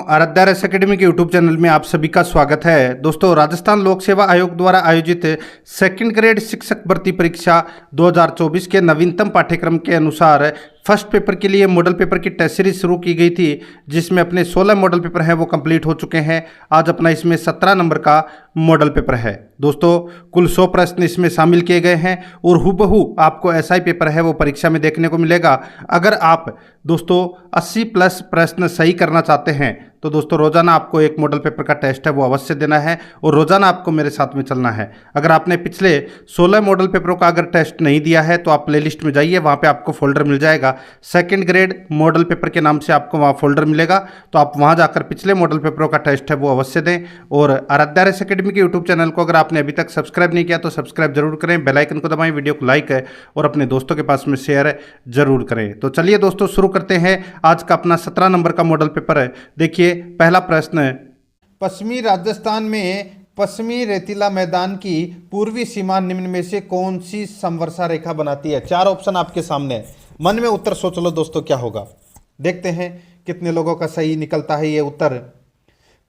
Aaradhya race academy के YouTube channel में आप सभी का स्वागत है। दोस्तों, राजस्थान लोक सेवा आयोग द्वारा आयोजित सेकंड ग्रेड शिक्षक भर्ती परीक्षा 2024 के नवीनतम पाठ्यक्रम के अनुसार फर्स्ट पेपर के लिए मॉडल पेपर की टेस्ट सीरीज शुरू की गई थी, जिसमें अपने 16 मॉडल पेपर हैं वो कंप्लीट हो चुके हैं। आज अपना इसमें 17 नंबर का मॉडल पेपर है। दोस्तों, कुल 100 प्रश्न इसमें शामिल किए गए हैं और हूबहू आपको ऐसा ही पेपर है वो परीक्षा में देखने को मिलेगा। अगर आप दोस्तों 80 प्लस प्रश्न सही करना चाहते हैं तो दोस्तों रोजाना आपको एक मॉडल पेपर का टेस्ट है वो अवश्य देना है और रोजाना आपको मेरे साथ में चलना है। अगर आपने पिछले 16 मॉडल पेपरों का अगर टेस्ट नहीं दिया है तो आप प्लेलिस्ट में जाइए, वहाँ पे आपको फोल्डर मिल जाएगा। सेकंड ग्रेड मॉडल पेपर के नाम से आपको वहाँ फोल्डर मिलेगा, तो आप वहाँ जाकर पिछले मॉडल पेपरों का टेस्ट है वो अवश्य दें। और आराध्या रेस अकेडमी के यूट्यूब चैनल को अगर आपने अभी तक सब्सक्राइब नहीं किया तो सब्सक्राइब जरूर करें, बेल आइकन को दबाएं, वीडियो को लाइक है और अपने दोस्तों के पास में शेयर जरूर करें। तो चलिए दोस्तों शुरू करते हैं आज का अपना 17 नंबर का मॉडल पेपर है। देखिए पहला प्रश्न, पश्चिमी राजस्थान में पश्चिमी रेतीला मैदान की पूर्वी सीमा निम्न में से कौन सी समवर्षा रेखा बनाती है? 4 ऑप्शन आपके सामने है, मन में उत्तर सोच लो दोस्तों क्या होगा। देखते हैं कितने लोगों का सही निकलता है ये उत्तर।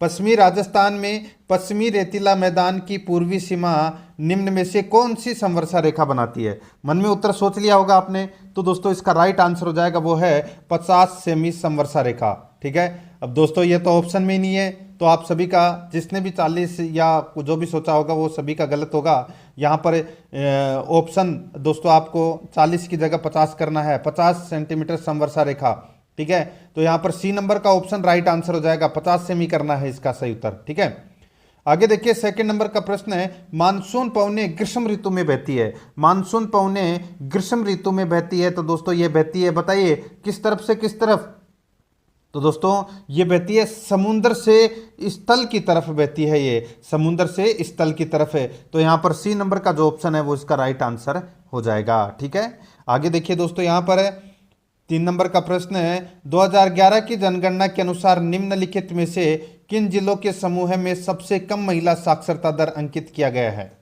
पश्चिमी राजस्थान में पश्चिमी रेतीला मैदान की पूर्वी सीमा निम्न में से कौन सी समवर्षा रेखा बनाती है? मन में उत्तर सोच लिया होगा आपने, तो दोस्तों इसका राइट आंसर हो जाएगा वो है 50 सेमी समवर्षा रेखा। ठीक है, अब दोस्तों ये तो ऑप्शन में ही नहीं है, तो आप सभी का जिसने भी 40 या जो भी सोचा होगा वो सभी का गलत होगा। यहाँ पर ऑप्शन दोस्तों आपको 40 की जगह 50 करना है, 50 सेंटीमीटर समवर्षा रेखा। ठीक है, तो यहाँ पर सी नंबर का ऑप्शन राइट आंसर हो जाएगा, 50 सेमी करना है इसका सही उत्तर। ठीक है, आगे देखिए सेकंड नंबर का प्रश्न है, मानसून पवने ग्रीष्म ऋतु में बहती है। मानसून पवने ग्रीष्म ऋतु में बहती है, तो दोस्तों ये बहती है, बताइए किस तरफ से किस तरफ? तो दोस्तों ये बहती है समुद्र से स्थल की तरफ बहती है, ये समुद्र से स्थल की तरफ है। तो यहाँ पर सी नंबर का जो ऑप्शन है वो इसका राइट आंसर हो जाएगा। ठीक है, आगे देखिए दोस्तों यहाँ पर 3 नंबर का प्रश्न है, 2011 की जनगणना के अनुसार निम्नलिखित में से किन जिलों के समूह में सबसे कम महिला साक्षरता दर अंकित किया गया है?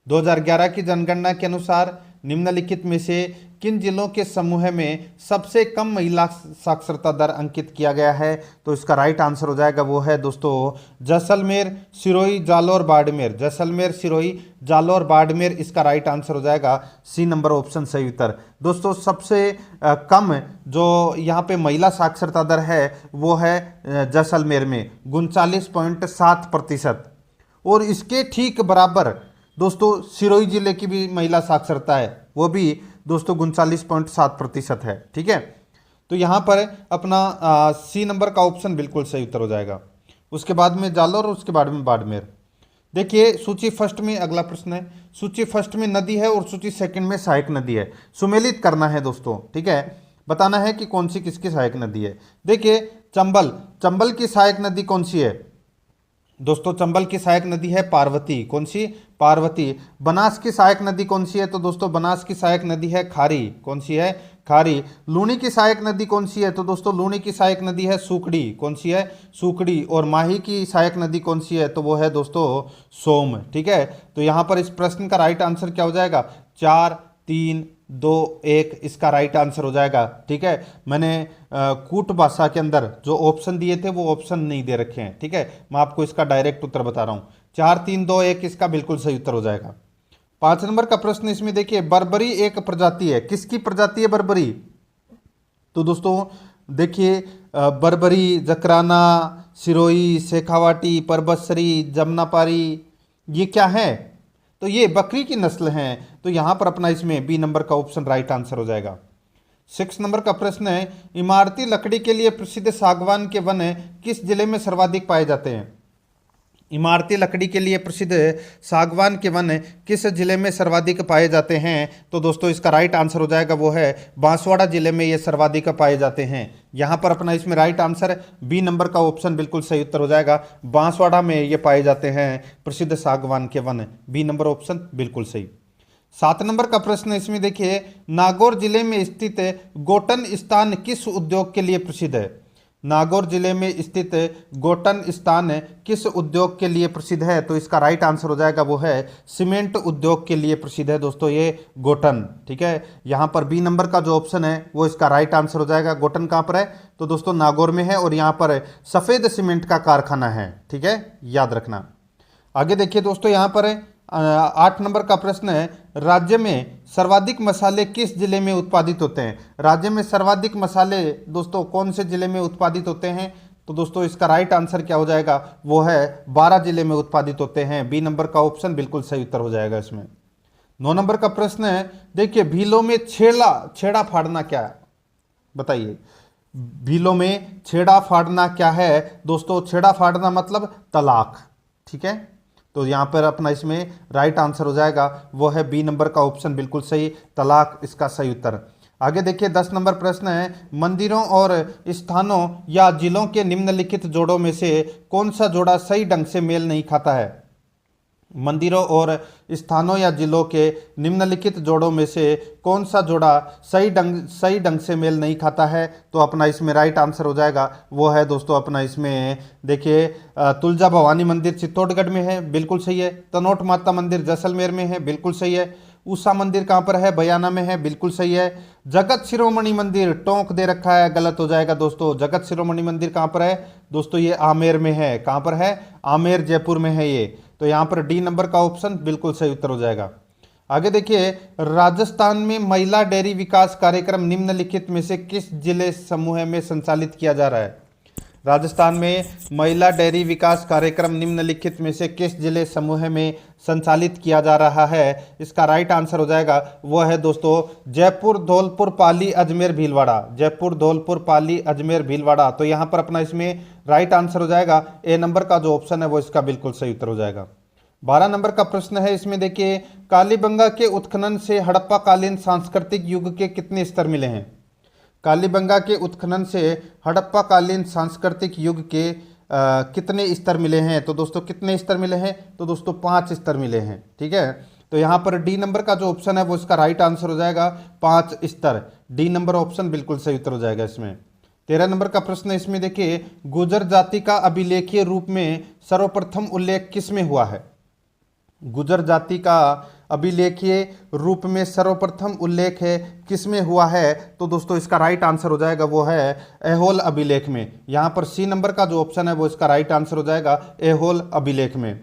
2011 की जनगणना के अनुसार निम्नलिखित में से किन जिलों के समूह में सबसे कम महिला साक्षरता दर अंकित किया गया है? तो इसका राइट आंसर हो जाएगा वो है दोस्तों जैसलमेर, सिरोही, जालौर, बाड़मेर। जैसलमेर, सिरोही, जालौर, बाड़मेर, इसका राइट आंसर हो जाएगा सी नंबर ऑप्शन सही उत्तर। दोस्तों सबसे कम जो यहाँ पे महिला साक्षरता दर है वो है जैसलमेर में 39.7%। और इसके ठीक बराबर दोस्तों सिरोही जिले की भी महिला साक्षरता है, वो भी दोस्तों 39.7% है। ठीक है, तो यहाँ पर अपना सी नंबर का ऑप्शन बिल्कुल सही उत्तर हो जाएगा। उसके बाद में जालौर और उसके बाद में बाड़मेर। देखिए सूची फर्स्ट में अगला प्रश्न है, सूची फर्स्ट में नदी है और सूची सेकंड में सहायक नदी है। सुमेलित करना है दोस्तों। ठीक है, बताना है कि कौन सी किसकी सहायक नदी है। देखिए चंबल, चंबल की सहायक नदी कौन सी है? दोस्तों चंबल की सहायक नदी है पार्वती। कौन सी? पार्वती। बनास की सहायक नदी कौन सी है? तो दोस्तों बनास की सहायक नदी है खारी। कौन सी है? खारी। लूनी की सहायक नदी कौन सी है? तो दोस्तों लूनी की सहायक नदी है सूकड़ी। कौन सी है? सूकड़ी। और माही की सहायक नदी कौन सी है? तो वो है दोस्तों सोम। ठीक है, तो यहाँ पर इस प्रश्न का राइट आंसर क्या हो जाएगा? 4, 3, 2, 1 इसका राइट आंसर हो जाएगा। ठीक है, मैंने कूट भाषा के अंदर जो ऑप्शन दिए थे वो ऑप्शन नहीं दे रखे हैं। ठीक है, मैं आपको इसका डायरेक्ट उत्तर बता रहा हूँ। 4, 3, 2, 1 इसका बिल्कुल सही उत्तर हो जाएगा। 5 नंबर का प्रश्न इसमें देखिए, बर्बरी एक प्रजाति है। किसकी प्रजाति है बर्बरी? तो दोस्तों देखिए बर्बरी, जकराना, सिरोही, शेखावाटी, परबतसरी, जमनापारी, ये क्या है? तो ये बकरी की नस्ल हैं। तो यहाँ पर अपना इसमें बी नंबर का ऑप्शन राइट आंसर हो जाएगा। 6 नंबर का प्रश्न है, इमारती लकड़ी के लिए प्रसिद्ध सागवान के वन किस जिले में सर्वाधिक पाए जाते हैं? इमारती लकड़ी के लिए प्रसिद्ध सागवान के वन किस जिले में सर्वाधिक पाए जाते हैं? तो दोस्तों इसका राइट आंसर हो जाएगा वो है बांसवाड़ा जिले में ये सर्वाधिक पाए जाते हैं। यहाँ पर अपना इसमें राइट आंसर बी नंबर का ऑप्शन बिल्कुल सही उत्तर हो जाएगा। बांसवाड़ा में ये पाए जाते हैं प्रसिद्ध सागवान के वन। बी नंबर ऑप्शन बिल्कुल सही। 7 नंबर का प्रश्न इसमें देखिए, नागौर जिले में स्थित गोटन स्थान किस उद्योग के लिए प्रसिद्ध है? नागौर जिले में स्थित गोटन स्थान किस उद्योग के लिए प्रसिद्ध है? तो इसका राइट आंसर हो जाएगा वो है सीमेंट उद्योग के लिए प्रसिद्ध है दोस्तों ये गोटन। ठीक है, यहाँ पर बी नंबर का जो ऑप्शन है वो इसका राइट आंसर हो जाएगा। गोटन कहाँ पर है? तो दोस्तों नागौर में है और यहाँ पर सफ़ेद सीमेंट का कारखाना है। ठीक है, याद रखना। आगे देखिए दोस्तों, यहाँ पर 8 नंबर का प्रश्न है, राज्य में सर्वाधिक मसाले किस जिले में उत्पादित होते हैं? राज्य में सर्वाधिक मसाले दोस्तों कौन से जिले में उत्पादित होते हैं? तो दोस्तों इसका राइट आंसर क्या हो जाएगा? वो है 12 जिले में उत्पादित होते हैं। बी नंबर का ऑप्शन बिल्कुल सही उत्तर हो जाएगा इसमें। 9 नंबर का प्रश्न है, देखिए भीलों में छेड़ा फाड़ना क्या है? बताइए, भीलों में छेड़ा फाड़ना क्या है? दोस्तों छेड़ा फाड़ना मतलब तलाक। ठीक है, तो यहाँ पर अपना इसमें राइट आंसर हो जाएगा वो है बी नंबर का ऑप्शन बिल्कुल सही, तलाक इसका सही उत्तर। आगे देखिए 10 नंबर प्रश्न है, मंदिरों और स्थानों या जिलों के निम्नलिखित जोड़ों में से कौन सा जोड़ा सही ढंग से मेल नहीं खाता है? मंदिरों और स्थानों या जिलों के निम्नलिखित जोड़ों में से कौन सा जोड़ा सही ढंग से मेल नहीं खाता है? तो अपना इसमें राइट आंसर हो जाएगा वो है दोस्तों अपना इसमें देखिए तुलजा भवानी मंदिर चित्तौड़गढ़ में है, बिल्कुल सही है। तनोट माता मंदिर जैसलमेर में है, बिल्कुल सही है। उषा मंदिर कहाँ पर है? बयाना में है, बिल्कुल सही है। जगत शिरोमणि मंदिर टोंक दे रखा है, गलत हो जाएगा दोस्तों। जगत शिरोमणि मंदिर कहाँ पर है? दोस्तों ये आमेर में है। कहाँ पर है? आमेर जयपुर में है ये। तो यहाँ पर डी नंबर का ऑप्शन बिल्कुल सही उत्तर हो जाएगा। आगे देखिए, राजस्थान में महिला डेयरी विकास कार्यक्रम निम्नलिखित में से किस जिले समूह में संचालित किया जा रहा है? राजस्थान में महिला डेयरी विकास कार्यक्रम निम्नलिखित में से किस जिले समूह में संचालित किया जा रहा है? इसका राइट आंसर हो जाएगा वो है दोस्तों जयपुर, धौलपुर, पाली, अजमेर, भीलवाड़ा। जयपुर, धौलपुर, पाली, अजमेर, भीलवाड़ा। तो यहाँ पर अपना इसमें राइट आंसर हो जाएगा ए नंबर का जो ऑप्शन है वो इसका बिल्कुल सही उत्तर हो जाएगा। 12 नंबर का प्रश्न है, इसमें देखिए कालीबंगा के उत्खनन से हड़प्पा कालीन सांस्कृतिक युग के कितने स्तर मिले हैं? कालीबंगा के उत्खनन से हड़प्पा कालीन सांस्कृतिक युग के कितने स्तर मिले हैं? तो दोस्तों कितने स्तर मिले हैं? तो दोस्तों 5 स्तर मिले हैं। ठीक है, तो यहाँ पर डी नंबर का जो ऑप्शन है वो इसका राइट आंसर हो जाएगा 5 स्तर। डी नंबर ऑप्शन बिल्कुल सही उत्तर हो जाएगा इसमें। 13 नंबर का प्रश्न है, इसमें देखिए गुर्जर जाति का अभिलेखीय रूप में सर्वप्रथम उल्लेख किस में हुआ है? गुर्जर जाति का अभिलेखीय रूप में सर्वप्रथम उल्लेख है किस में हुआ है? तो दोस्तों इसका राइट आंसर हो जाएगा वो है ऐहोल अभिलेख में। यहाँ पर सी नंबर का जो ऑप्शन है वो इसका राइट आंसर हो जाएगा ऐहोल अभिलेख में।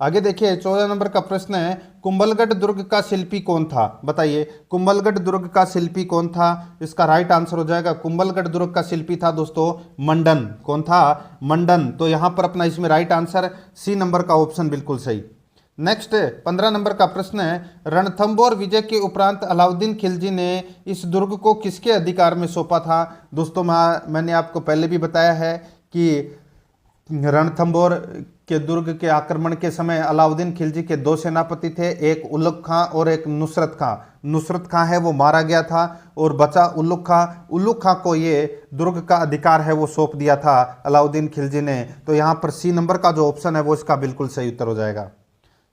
आगे देखिए 14 नंबर का प्रश्न है, कुंभलगढ़ दुर्ग का शिल्पी कौन था? बताइए, कुंभलगढ़ दुर्ग का शिल्पी कौन था? इसका राइट आंसर हो जाएगा कुंभलगढ़ दुर्ग का शिल्पी था दोस्तों मंडन। कौन था? मंडन। तो यहाँ पर अपना इसमें राइट आंसर सी नंबर का ऑप्शन बिल्कुल सही। नेक्स्ट 15 नंबर का प्रश्न है, रणथंभौर विजय के उपरांत अलाउद्दीन खिलजी ने इस दुर्ग को किसके अधिकार में सौंपा था? दोस्तों मैंने आपको पहले भी बताया है कि रणथंभौर के दुर्ग के आक्रमण के समय अलाउद्दीन खिलजी के 2 सेनापति थे, एक उल्लुग खां और एक नुसरत खां। नुसरत खां है वो मारा गया था और बचा उल्लुग खां। उल्लुग खां को ये दुर्ग का अधिकार है वो सौंप दिया था अलाउद्दीन खिलजी ने। तो यहाँ पर सी नंबर का जो ऑप्शन है वो इसका बिल्कुल सही उत्तर हो जाएगा।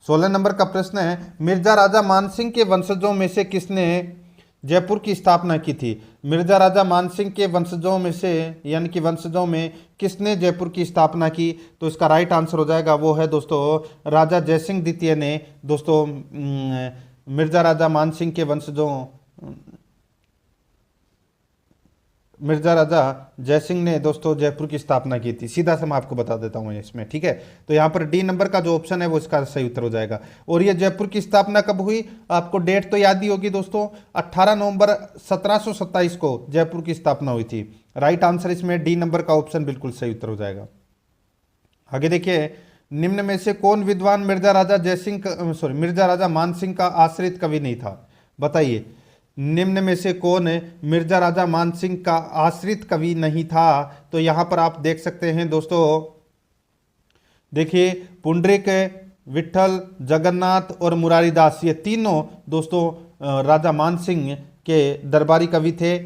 16 नंबर का प्रश्न है, मिर्जा राजा मानसिंह के वंशजों में से किसने जयपुर की स्थापना की थी? मिर्जा राजा मानसिंह के वंशजों में से यानी कि वंशजों में किसने जयपुर की स्थापना की? तो इसका राइट आंसर हो जाएगा वो है दोस्तों राजा जयसिंह द्वितीय ने। दोस्तों मिर्जा राजा मानसिंह के वंशजों मिर्जा राजा जयसिंह ने दोस्तों जयपुर की स्थापना की थी। सीधा सा मैं आपको बता देता हूँ इसमें। ठीक है, तो यहाँ पर डी नंबर का जो ऑप्शन है वो इसका सही उत्तर हो जाएगा। और ये जयपुर की स्थापना कब हुई? आपको डेट तो याद ही होगी दोस्तों, 18 नवंबर 1727 को जयपुर की स्थापना हुई थी। राइट आंसर इसमें डी नंबर का ऑप्शन बिल्कुल सही उत्तर हो जाएगा। आगे देखिए, निम्न में से कौन विद्वान मिर्जा राजा मानसिंह का आश्रित कवि नहीं था? बताइए, निम्न में से कौन मिर्जा राजा मानसिंह का आश्रित कवि नहीं था? तो यहाँ पर आप देख सकते हैं दोस्तों, देखिए पुंडरीक, विठल, जगन्नाथ और मुरारीदास, ये तीनों दोस्तों राजा मानसिंह के दरबारी कवि थे,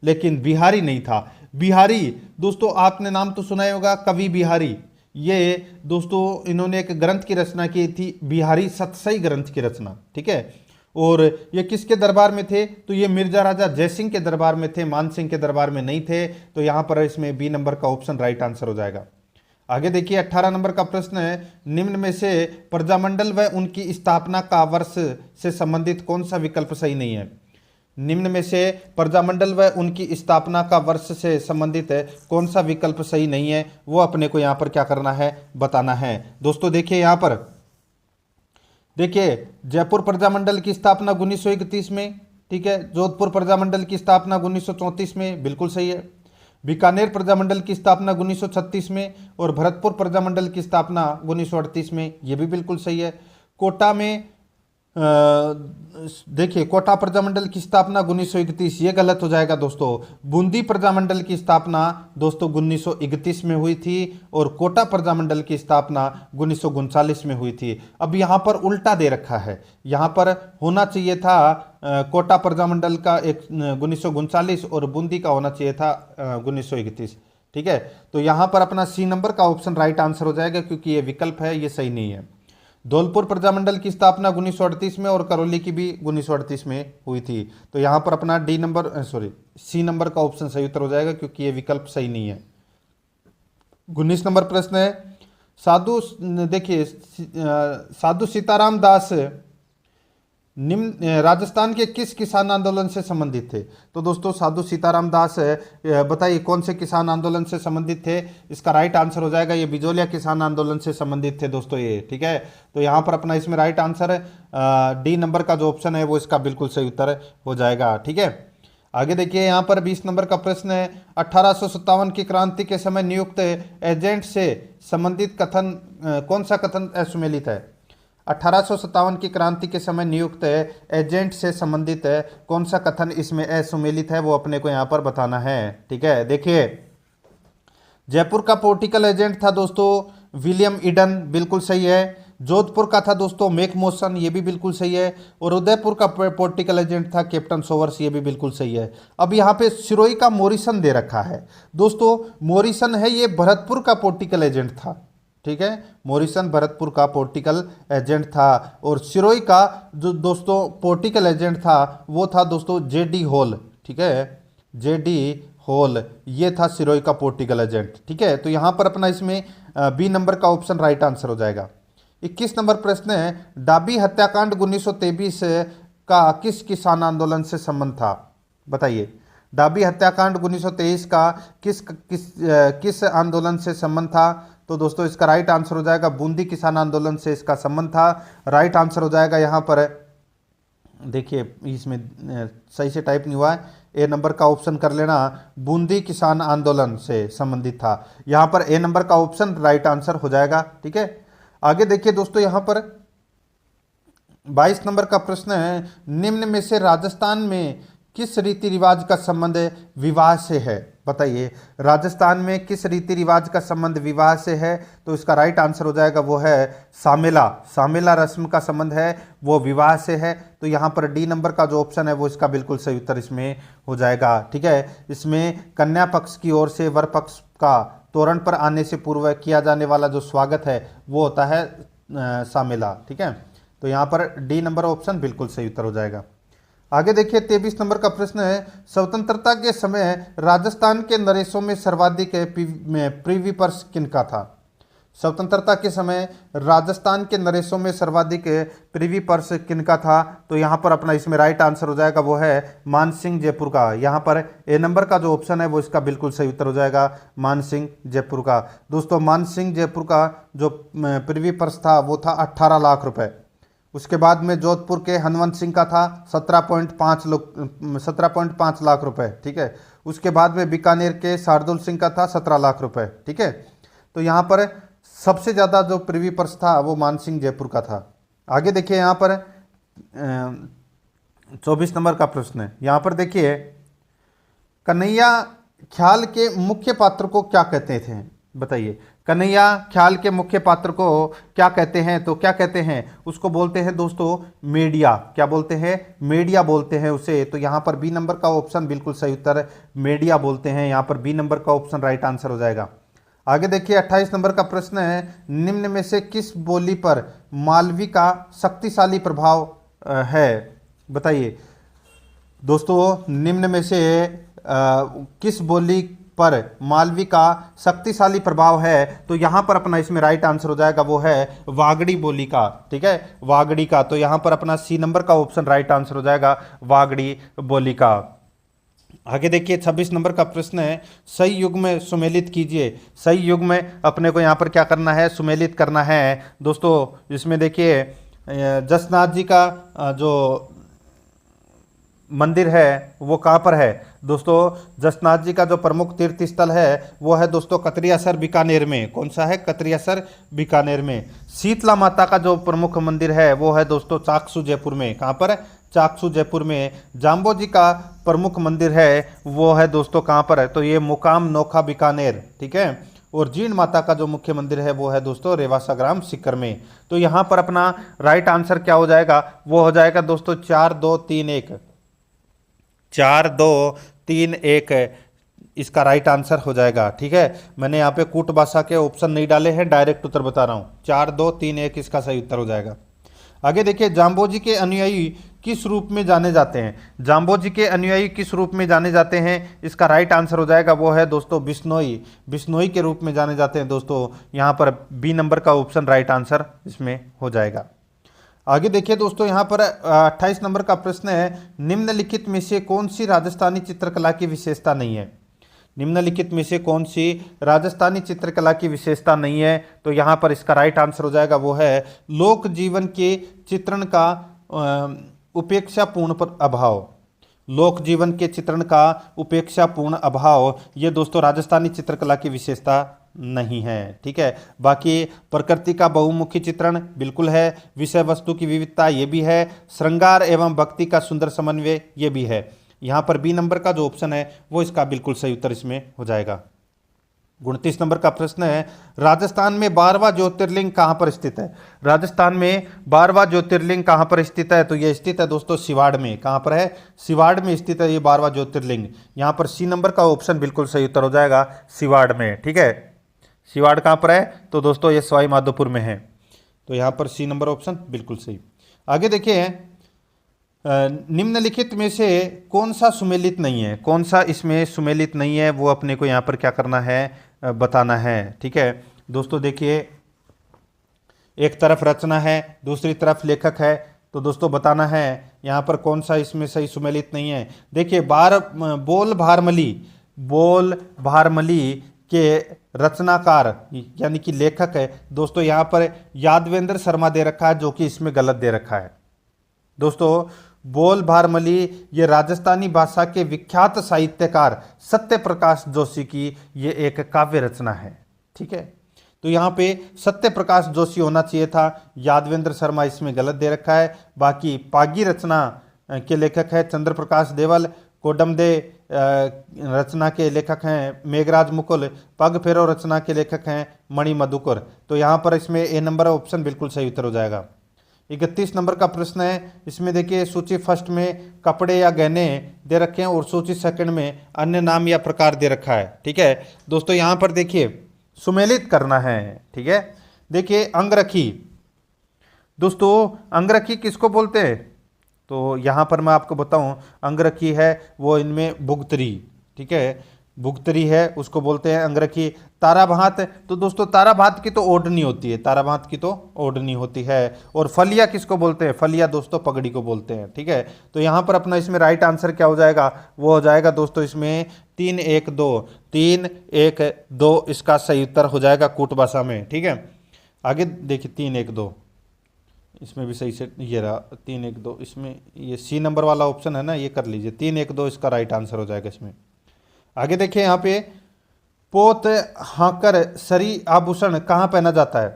लेकिन बिहारी नहीं था। बिहारी दोस्तों आपने नाम तो सुना ही होगा, कवि बिहारी। ये दोस्तों इन्होंने एक ग्रंथ की रचना की थी, बिहारी सतसई ग्रंथ की रचना। ठीक है, और ये किसके दरबार में थे? तो ये मिर्जा राजा जयसिंह के दरबार में थे, मान सिंह के दरबार में नहीं थे। तो यहाँ पर इसमें बी नंबर का ऑप्शन राइट आंसर हो जाएगा। आगे देखिए 18 नंबर का प्रश्न है, निम्न में से प्रजामंडल व उनकी स्थापना का वर्ष से संबंधित कौन सा विकल्प सही नहीं है? निम्न में से प्रजामंडल व उनकी स्थापना का वर्ष से संबंधित है कौन सा विकल्प सही नहीं है, वो अपने को यहाँ पर क्या करना है, बताना है। दोस्तों देखिए यहाँ पर देखिए जयपुर प्रजामंडल की स्थापना 1931 में, ठीक है। जोधपुर प्रजामंडल की स्थापना 1934 में, बिल्कुल सही है। बीकानेर प्रजामंडल की स्थापना 1936 में और भरतपुर प्रजामंडल की स्थापना 1938 में, ये भी बिल्कुल सही है। कोटा में देखिए कोटा प्रजामंडल की स्थापना 1931, ये गलत हो जाएगा दोस्तों। बूंदी प्रजामंडल की स्थापना दोस्तों 1931 में हुई थी और कोटा प्रजामंडल की स्थापना 1939 में हुई थी। अब यहाँ पर उल्टा दे रखा है, यहाँ पर होना चाहिए था कोटा प्रजामंडल का 1939 और बूंदी का होना चाहिए था 1931, ठीक है। तो यहाँ पर अपना सी नंबर का ऑप्शन राइट आंसर हो जाएगा, क्योंकि ये विकल्प है, ये सही नहीं है। धौलपुर प्रजामंडल की स्थापना 1938 में और करौली की भी 1938 में हुई थी। तो यहाँ पर अपना सी नंबर का ऑप्शन सही उत्तर हो जाएगा, क्योंकि ये विकल्प सही नहीं है। 19 नंबर प्रश्न है, देखिए साधु सीताराम दास निम्न राजस्थान के किस किसान आंदोलन से संबंधित थे? तो दोस्तों साधु सीताराम दास बताइए कौन से किसान आंदोलन से संबंधित थे? इसका राइट आंसर हो जाएगा ये बिजोलिया किसान आंदोलन से संबंधित थे दोस्तों ये, ठीक है। तो यहाँ पर अपना इसमें राइट आंसर डी नंबर का जो ऑप्शन है वो इसका बिल्कुल सही उत्तर हो जाएगा, ठीक है। आगे देखिए यहाँ पर 20 नंबर का प्रश्न है, 1857 की क्रांति के समय नियुक्त एजेंट से संबंधित कथन कौन सा कथन असुमेलित है? 1857 की क्रांति के समय नियुक्त एजेंट से संबंधित कौन सा कथन इसमें असुमेलित है, वो अपने को यहाँ पर बताना है, ठीक है। देखिए जयपुर का पॉलिटिकल एजेंट था दोस्तों विलियम ईडन, बिल्कुल सही है। जोधपुर का था दोस्तों मेक मोशन, ये भी बिल्कुल सही है। और उदयपुर का पॉलिटिकल एजेंट था कैप्टन सोवर्स, ये भी बिल्कुल सही है। अब यहाँ पे सिरोही का मॉरिसन दे रखा है दोस्तों, मॉरिसन है ये भरतपुर का पॉलिटिकल एजेंट था, ठीक है। मॉरिसन भरतपुर का पॉलिटिकल एजेंट था और सिरोही का जो दोस्तों पॉलिटिकल एजेंट था वो था दोस्तों जेडी हॉल, ठीक है। जेडी हॉल ये था सिरोही का पॉलिटिकल एजेंट, ठीक है। तो यहाँ पर अपना इसमें बी नंबर का ऑप्शन राइट आंसर हो जाएगा। 21 नंबर प्रश्न है, डाबी हत्याकांड 1923 का किस किसान आंदोलन से संबंध था? बताइए डाबी हत्याकांड 1923 का किस आंदोलन से संबंध था? तो दोस्तों इसका राइट आंसर हो जाएगा बूंदी किसान आंदोलन से इसका संबंध था। राइट आंसर हो जाएगा यहाँ पर, देखिए इसमें सही से टाइप नहीं हुआ है, ए नंबर का ऑप्शन कर लेना, बूंदी किसान आंदोलन से संबंधित था। यहाँ पर ए नंबर का ऑप्शन राइट आंसर हो जाएगा, ठीक है। आगे देखिए दोस्तों यहाँ पर 22 नंबर का प्रश्न है, निम्न में से राजस्थान में किस रीति रिवाज का संबंध विवाह से है? बताइए राजस्थान में किस रीति रिवाज का संबंध विवाह से है? तो इसका राइट आंसर हो जाएगा वो है सामेला, सामेला रस्म का संबंध है वो विवाह से है। तो यहाँ पर डी नंबर का जो ऑप्शन है वो इसका बिल्कुल सही उत्तर इसमें हो जाएगा, ठीक है। इसमें कन्या पक्ष की ओर से वर पक्ष का तोरण पर आने से पूर्व किया जाने वाला जो स्वागत है वो होता है सामेला, ठीक है। तो यहाँ पर डी नंबर ऑप्शन बिल्कुल सही उत्तर हो जाएगा। आगे देखिए 23 नंबर का प्रश्न है, स्वतंत्रता के समय राजस्थान के नरेशों में सर्वाधिक प्रीवी पर्स किनका था? स्वतंत्रता के समय राजस्थान के नरेशों में सर्वाधिक प्रीवी पर्स किनका था? तो यहाँ पर अपना इसमें राइट आंसर हो जाएगा वो है मान सिंह जयपुर का। यहाँ पर ए नंबर का जो ऑप्शन है वो इसका बिल्कुल सही उत्तर हो जाएगा मान सिंह जयपुर का। दोस्तों मान सिंह जयपुर का जो प्रीवी पर्स था वो था 18 लाख रुपए। उसके बाद में जोधपुर के हनुवंत सिंह का था 17.5 लाख रुपए, ठीक है। उसके बाद में बीकानेर के शार्दुल सिंह का था 17 लाख रुपए, ठीक है। तो यहाँ पर सबसे ज़्यादा जो प्रीवी पर्स था वो मान सिंह जयपुर का था। आगे देखिए यहाँ पर 24 नंबर का प्रश्न है, यहाँ पर देखिए कन्हैया ख्याल के मुख्य पात्र को क्या कहते थे? बताइए कन्हैया ख्याल के मुख्य पात्र को क्या कहते हैं? तो क्या कहते हैं उसको? बोलते हैं दोस्तों मीडिया। क्या बोलते हैं? मीडिया बोलते हैं उसे। तो यहाँ पर बी नंबर का ऑप्शन बिल्कुल सही उत्तर मीडिया बोलते हैं, यहाँ पर बी नंबर का ऑप्शन राइट आंसर हो जाएगा। आगे देखिए 28 नंबर का प्रश्न है, निम्न में से किस बोली पर मालवी का शक्तिशाली प्रभाव है? बताइए दोस्तों, निम्न में से किस बोली पर मालवी का शक्तिशाली प्रभाव है? तो यहाँ पर अपना इसमें राइट आंसर हो जाएगा वो है वागड़ी बोली का। ठीक है, वागड़ी का। तो यहाँ पर अपना सी नंबर का ऑप्शन राइट आंसर हो जाएगा वागड़ी बोली का। आगे देखिए 26 नंबर का प्रश्न है, सही युग में सुमेलित कीजिए। सही युग में अपने को यहाँ पर क्या करना है? सुमेलित करना है। दोस्तों इसमें देखिए जसनाथ जी का जो मंदिर है वो कहाँ पर है? दोस्तों जसनाथ जी का जो प्रमुख तीर्थ स्थल है वो है दोस्तों कतरियासर बीकानेर में। कौन सा है? कतरियासर बीकानेर में। शीतला माता का जो प्रमुख मंदिर है वो है दोस्तों चाकसू जयपुर में। कहाँ पर? चाकसू जयपुर में। जाम्बो जी का प्रमुख मंदिर है वो है दोस्तों कहाँ पर है? तो ये मुकाम नोखा बीकानेर। ठीक है। और जीण माता का जो मुख्य मंदिर है वो है दोस्तों रेवासा ग्राम सीकर में। तो यहाँ पर अपना राइट आंसर क्या हो जाएगा? वो हो जाएगा दोस्तों 4 2 3 1। 4 2 3 1 इसका राइट आंसर हो जाएगा। ठीक है, मैंने यहाँ पे कूट भाषा के ऑप्शन नहीं डाले हैं, डायरेक्ट उत्तर बता रहा हूँ। 4 2 3 1 इसका सही उत्तर हो जाएगा। आगे देखिए जाम्बोजी के अनुयायी किस रूप में जाने जाते हैं? जाम्बोजी के अनुयायी किस रूप में जाने जाते हैं? इसका राइट आंसर हो जाएगा वो है दोस्तों बिश्नोई। बिश्नोई के रूप में जाने जाते हैं दोस्तों। यहाँ पर बी नंबर का ऑप्शन राइट आंसर इसमें हो जाएगा। आगे देखिए दोस्तों यहाँ पर 28 नंबर का प्रश्न है, निम्नलिखित में से कौन सी राजस्थानी चित्रकला की विशेषता नहीं है? निम्नलिखित में से कौन सी राजस्थानी चित्रकला की विशेषता नहीं है? तो यहाँ पर इसका राइट आंसर हो जाएगा वो है लोक जीवन के चित्रण का उपेक्षापूर्ण पर अभाव। लोक जीवन के चित्रण का उपेक्षापूर्ण अभाव ये दोस्तों राजस्थानी चित्रकला की विशेषता नहीं है। ठीक है, बाकी प्रकृति का बहुमुखी चित्रण बिल्कुल है, विषय वस्तु की विविधता ये भी है, श्रृंगार एवं भक्ति का सुंदर समन्वय ये भी है। यहाँ पर बी नंबर का जो ऑप्शन है वो इसका बिल्कुल सही उत्तर इसमें हो जाएगा। 29 नंबर का प्रश्न है, राजस्थान में 12वां ज्योतिर्लिंग कहाँ पर स्थित है? राजस्थान में 12वां ज्योतिर्लिंग कहाँ पर स्थित है? तो ये स्थित है दोस्तों सिवाड़ में। कहाँ पर है? सिवाड़ में स्थित है ये 12वां ज्योतिर्लिंग। यहाँ पर सी नंबर का ऑप्शन बिल्कुल सही उत्तर हो जाएगा सिवाड़ में। ठीक है, सिवाड़ कहाँ पर है? तो दोस्तों ये सवाई माधोपुर में है। तो यहाँ पर सी नंबर ऑप्शन बिल्कुल सही। आगे देखिए निम्नलिखित में से कौन सा सुमेलित नहीं है? कौन सा इसमें सुमेलित नहीं है वो अपने को यहाँ पर क्या करना है? बताना है। ठीक है दोस्तों, देखिए एक तरफ रचना है, दूसरी तरफ लेखक है, तो दोस्तों बताना है यहाँ पर कौन सा इसमें सही सुमेलित नहीं है। देखिए बोल भारमली के रचनाकार यानी कि लेखक है दोस्तों यहाँ पर यादवेंद्र शर्मा दे रखा है, जो कि इसमें गलत दे रखा है। दोस्तों बोल भारमली ये राजस्थानी भाषा के विख्यात साहित्यकार सत्य प्रकाश जोशी की ये एक काव्य रचना है। ठीक है, तो यहाँ पे सत्य प्रकाश जोशी होना चाहिए था, यादवेंद्र शर्मा इसमें गलत दे रखा है। बाकी पागी रचना के लेखक है चंद्र प्रकाश देवल, कोडमदे रचना के लेखक हैं मेघराज मुकुल, पग फेरो रचना के लेखक हैं मणि मधुकर। तो यहाँ पर इसमें ए नंबर ऑप्शन बिल्कुल सही उत्तर हो जाएगा। 31 नंबर का प्रश्न है, इसमें देखिए सूची फर्स्ट में कपड़े या गहने दे रखे हैं और सूची सेकंड में अन्य नाम या प्रकार दे रखा है। ठीक है दोस्तों, यहाँ पर देखिए सुमेलित करना है। ठीक है, देखिए अंगरखी। दोस्तों अंगरखी किसको बोलते हैं? तो यहाँ पर मैं आपको बताऊं, अंगरखी है वो इनमें भुगतरी। ठीक है, भुगतरी है उसको बोलते हैं अंगरखी। ताराभात, तो दोस्तों ताराभात की तो ओढ़नी होती है, ताराभात की तो ओढ़नी होती है। और फलिया किसको बोलते हैं? फलिया दोस्तों पगड़ी को बोलते हैं। ठीक है, तो यहाँ पर अपना इसमें राइट आंसर क्या हो जाएगा? वो हो जाएगा दोस्तों इसमें 3 1 2 इसका सही उत्तर हो जाएगा कूट भाषा में। ठीक है, आगे देखिए 3 1 2 इसमें भी सही से ये रहा 3 1 2, इसमें ये सी नंबर वाला ऑप्शन है ना, ये कर लीजिए। 3 1 2 इसका राइट आंसर हो जाएगा इसमें। आगे देखिए यहाँ पे पोत हाकर सरी आभूषण कहाँ पहना जाता है?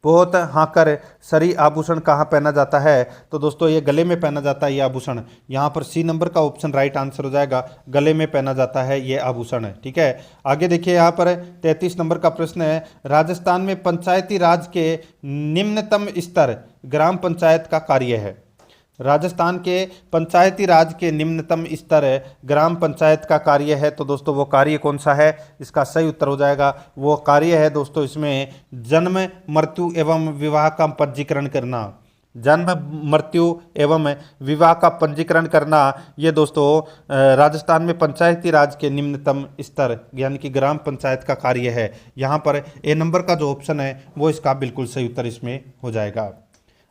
पोत हाकर सरी आभूषण कहाँ पहना जाता है? तो दोस्तों ये गले में पहना जाता है ये आभूषण। यहाँ पर सी नंबर का ऑप्शन राइट आंसर हो जाएगा, गले में पहना जाता है ये आभूषण। ठीक है, आगे देखिए यहाँ पर 33 नंबर का प्रश्न है, राजस्थान में पंचायती राज के निम्नतम स्तर ग्राम पंचायत का कार्य है। राजस्थान के पंचायती राज के निम्नतम स्तर ग्राम पंचायत का कार्य है। तो दोस्तों वो कार्य कौन सा है? इसका सही उत्तर हो जाएगा वो कार्य है दोस्तों इसमें जन्म मृत्यु एवं विवाह का पंजीकरण करना। जन्म, मृत्यु एवं विवाह का पंजीकरण करना, ये दोस्तों राजस्थान में पंचायती राज के निम्नतम स्तर यानी कि ग्राम पंचायत का कार्य है। यहाँ पर ए नंबर का जो ऑप्शन है वो इसका बिल्कुल सही उत्तर इसमें हो जाएगा।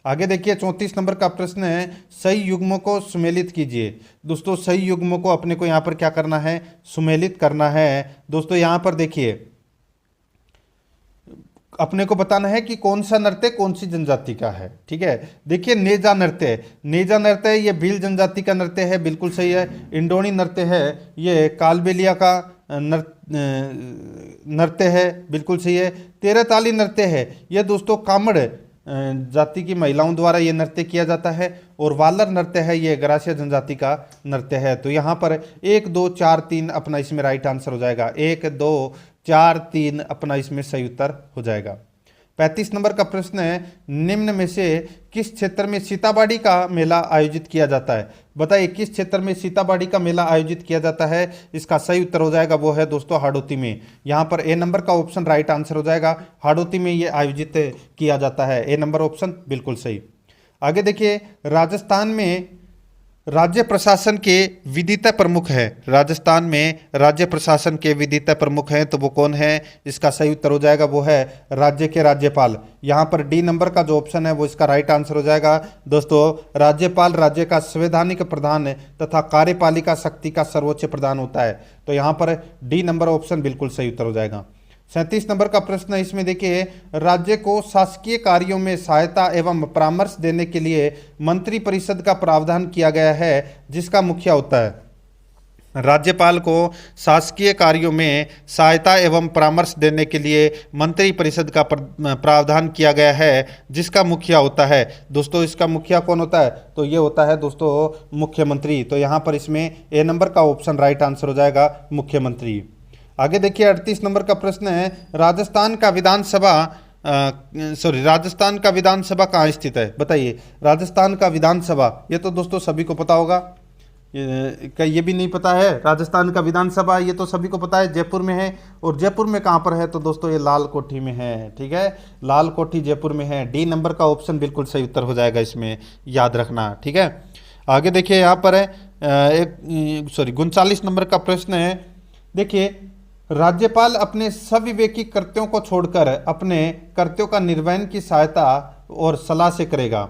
आगे देखिए 34 नंबर का प्रश्न है, सही युग्मों को सुमेलित कीजिए। दोस्तों सही युग्मों को अपने को यहाँ पर क्या करना है, सुमेलित करना है। दोस्तों यहाँ पर देखिए अपने को बताना है कि कौन सा नृत्य कौन सी जनजाति का है। ठीक है, देखिए नेजा नृत्य, नेजा नृत्य ये भील जनजाति का नृत्य है, बिल्कुल सही है। इंडोनी नृत्य है, ये कालबेलिया का नृत्य है, बिल्कुल सही है। तेरहताली नृत्य है, ये दोस्तों कामड़ जाति की महिलाओं द्वारा ये नृत्य किया जाता है। और वालर नृत्य है, ये गरासिया जनजाति का नृत्य है। तो यहाँ पर 1 2 4 3 अपना इसमें राइट आंसर हो जाएगा। 1 2 4 3 अपना इसमें सही उत्तर हो जाएगा। 35 नंबर का प्रश्न है, निम्न में से किस क्षेत्र में सीताबाड़ी का मेला आयोजित किया जाता है। बताइए किस क्षेत्र में सीताबाड़ी का मेला आयोजित किया जाता है। इसका सही उत्तर हो जाएगा वो है दोस्तों हाड़ौती में। यहाँ पर ए नंबर का ऑप्शन राइट आंसर हो जाएगा। हाड़ौती में ये आयोजित किया जाता है, ए नंबर ऑप्शन बिल्कुल सही। आगे देखिए राजस्थान में राज्य प्रशासन के विधिज्ञ प्रमुख है। राजस्थान में राज्य प्रशासन के विधिज्ञ प्रमुख हैं, तो वो कौन है, इसका सही उत्तर हो जाएगा वो है राज्य के राज्यपाल। यहाँ पर डी नंबर का जो ऑप्शन है वो इसका राइट आंसर हो जाएगा। दोस्तों राज्यपाल राज्य का संवैधानिक प्रधान तथा कार्यपालिका शक्ति का सर्वोच्च प्रधान होता है। तो यहाँ पर डी नंबर ऑप्शन बिल्कुल सही उत्तर हो जाएगा। 37 नंबर का प्रश्न है, इसमें देखिए राज्य को शासकीय कार्यों में सहायता एवं परामर्श देने के लिए मंत्री परिषद का प्रावधान किया गया है, जिसका मुखिया होता है। राज्यपाल को शासकीय कार्यों में सहायता एवं परामर्श देने के लिए मंत्री परिषद का प्रावधान किया गया है, जिसका मुखिया होता है। दोस्तों इसका मुखिया कौन होता है, तो ये होता है दोस्तों मुख्यमंत्री। तो यहाँ पर इसमें ए नंबर का ऑप्शन राइट आंसर हो जाएगा मुख्यमंत्री। आगे देखिए 38 नंबर का प्रश्न है, राजस्थान का विधानसभा कहाँ स्थित है। बताइए राजस्थान का विधानसभा, ये तो दोस्तों सभी को पता होगा। ये भी नहीं पता है राजस्थान का विधानसभा, ये तो सभी को पता है जयपुर में है। और जयपुर में कहाँ पर है, तो दोस्तों ये लाल कोठी में है। ठीक है, लाल कोठी जयपुर में है। डी नंबर का ऑप्शन बिल्कुल सही उत्तर हो जाएगा, इसमें याद रखना। ठीक है, आगे देखिए यहाँ पर है 39 नंबर का प्रश्न है। देखिए राज्यपाल अपने सविवेकी कृत्यों को छोड़कर अपने कर्तव्यों का निर्वहन की सहायता और सलाह से करेगा।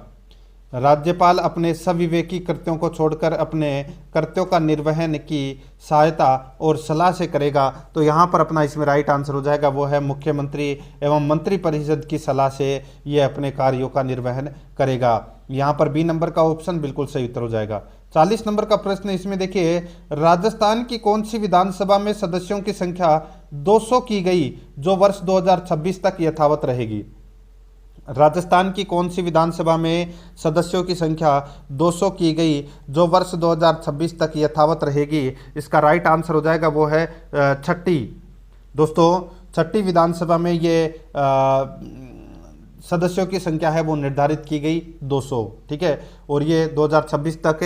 राज्यपाल अपने सविवेकी कृत्यों को छोड़कर अपने कर्तव्यों का निर्वहन की सहायता और सलाह से करेगा। तो यहाँ पर अपना इसमें राइट आंसर हो जाएगा वो है मुख्यमंत्री एवं मंत्री परिषद की सलाह से ये अपने कार्यों का निर्वहन करेगा। यहाँ पर बी नंबर का ऑप्शन बिल्कुल सही उत्तर हो जाएगा। 40 नंबर का प्रश्न इसमें देखिए राजस्थान की कौन सी विधानसभा में सदस्यों की संख्या 200 की गई, जो वर्ष 2026 तक यथावत रहेगी। राजस्थान की कौन सी विधानसभा में सदस्यों की संख्या 200 की गई, जो वर्ष 2026 तक यथावत रहेगी। इसका राइट आंसर हो जाएगा वो है छठी। दोस्तों छठी विधानसभा में ये सदस्यों की संख्या है वो निर्धारित की गई 200। ठीक है, और ये 2026 तक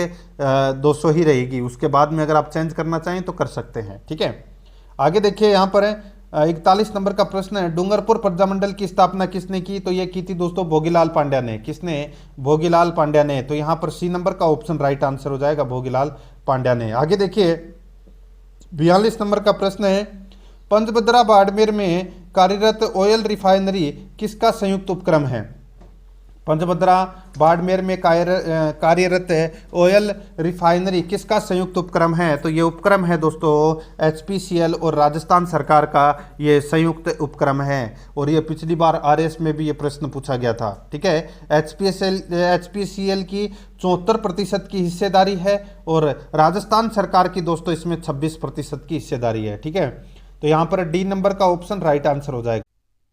200 ही रहेगी। उसके बाद में अगर आप चेंज करना चाहें तो कर सकते हैं। ठीक है, आगे देखिए यहाँ पर 41 नंबर का प्रश्न है, डूंगरपुर प्रजामंडल की स्थापना किसने की। तो ये की थी दोस्तों भोगीलाल पांड्या ने। किसने, भोगीलाल पांड्या ने। तो यहाँ पर सी नंबर का ऑप्शन राइट आंसर हो जाएगा, भोगीलाल पांड्या ने। आगे देखिए 42 नंबर का प्रश्न है, पंचभद्रा बाड़मेर में कार्यरत ऑयल रिफाइनरी किसका संयुक्त उपक्रम है। पंचभद्रा बाड़मेर में कार्यरत ऑयल रिफाइनरी किसका संयुक्त उपक्रम है। तो ये उपक्रम है दोस्तों HPCL और राजस्थान सरकार का ये संयुक्त उपक्रम है। और ये पिछली बार RS में भी ये प्रश्न पूछा गया था। ठीक है, HPCL की 74% की हिस्सेदारी है और राजस्थान सरकार की दोस्तों इसमें 26% की हिस्सेदारी है। ठीक है, तो यहाँ पर डी नंबर का ऑप्शन राइट आंसर हो जाएगा।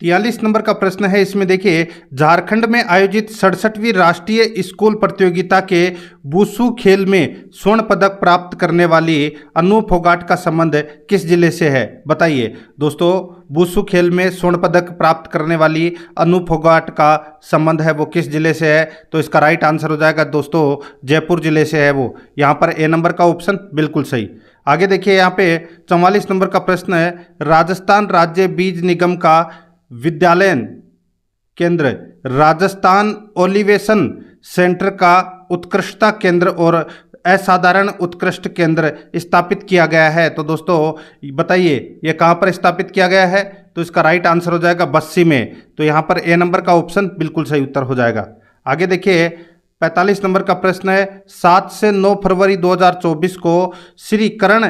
43 नंबर का प्रश्न है, इसमें देखिए झारखंड में आयोजित 67वीं राष्ट्रीय स्कूल प्रतियोगिता के वुशु खेल में स्वर्ण पदक प्राप्त करने वाली अनु फोगाट का संबंध किस जिले से है। बताइए दोस्तों वुशु खेल में स्वर्ण पदक प्राप्त करने वाली अनु फोगाट का संबंध है वो किस जिले से है। तो इसका राइट आंसर हो जाएगा दोस्तों जयपुर जिले से है वो। यहाँ पर ए नंबर का ऑप्शन बिल्कुल सही। आगे देखिए यहाँ पे 44 नंबर का प्रश्न है, राजस्थान राज्य बीज निगम का विद्यालयन केंद्र राजस्थान ओलिवेशन सेंटर का उत्कृष्टता केंद्र और असाधारण उत्कृष्ट केंद्र स्थापित किया गया है। तो दोस्तों बताइए ये कहाँ पर स्थापित किया गया है? तो इसका राइट आंसर हो जाएगा बस्सी में। तो यहाँ पर ए नंबर का ऑप्शन बिल्कुल सही उत्तर हो जाएगा। आगे देखिए 45 नंबर का प्रश्न है, 7 से 9 फरवरी 2024 को श्री कर्ण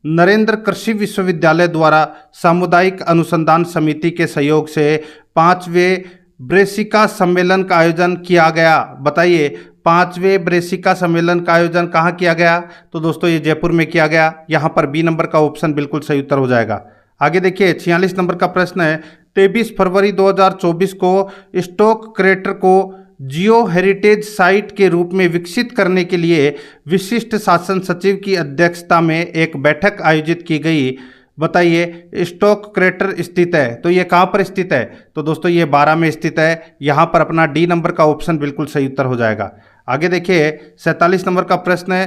नरेंद्र कृषि विश्वविद्यालय द्वारा सामुदायिक अनुसंधान समिति के सहयोग से 5वें ब्रेसिका सम्मेलन का आयोजन किया गया। बताइए 5वें ब्रेसिका सम्मेलन का आयोजन कहाँ किया गया? तो दोस्तों ये जयपुर में किया गया। यहाँ पर बी नंबर का ऑप्शन बिल्कुल सही उत्तर हो जाएगा। आगे देखिए 46 नंबर का प्रश्न है, 23 फरवरी 2024 को स्टोक क्रेटर को जियो हेरिटेज साइट के रूप में विकसित करने के लिए विशिष्ट शासन सचिव की अध्यक्षता में एक बैठक आयोजित की गई। बताइए स्टोक क्रेटर स्थित है, तो ये कहाँ पर स्थित है? तो दोस्तों ये 12 में स्थित है। यहाँ पर अपना डी नंबर का ऑप्शन बिल्कुल सही उत्तर हो जाएगा। आगे देखिए 47 नंबर का प्रश्न है,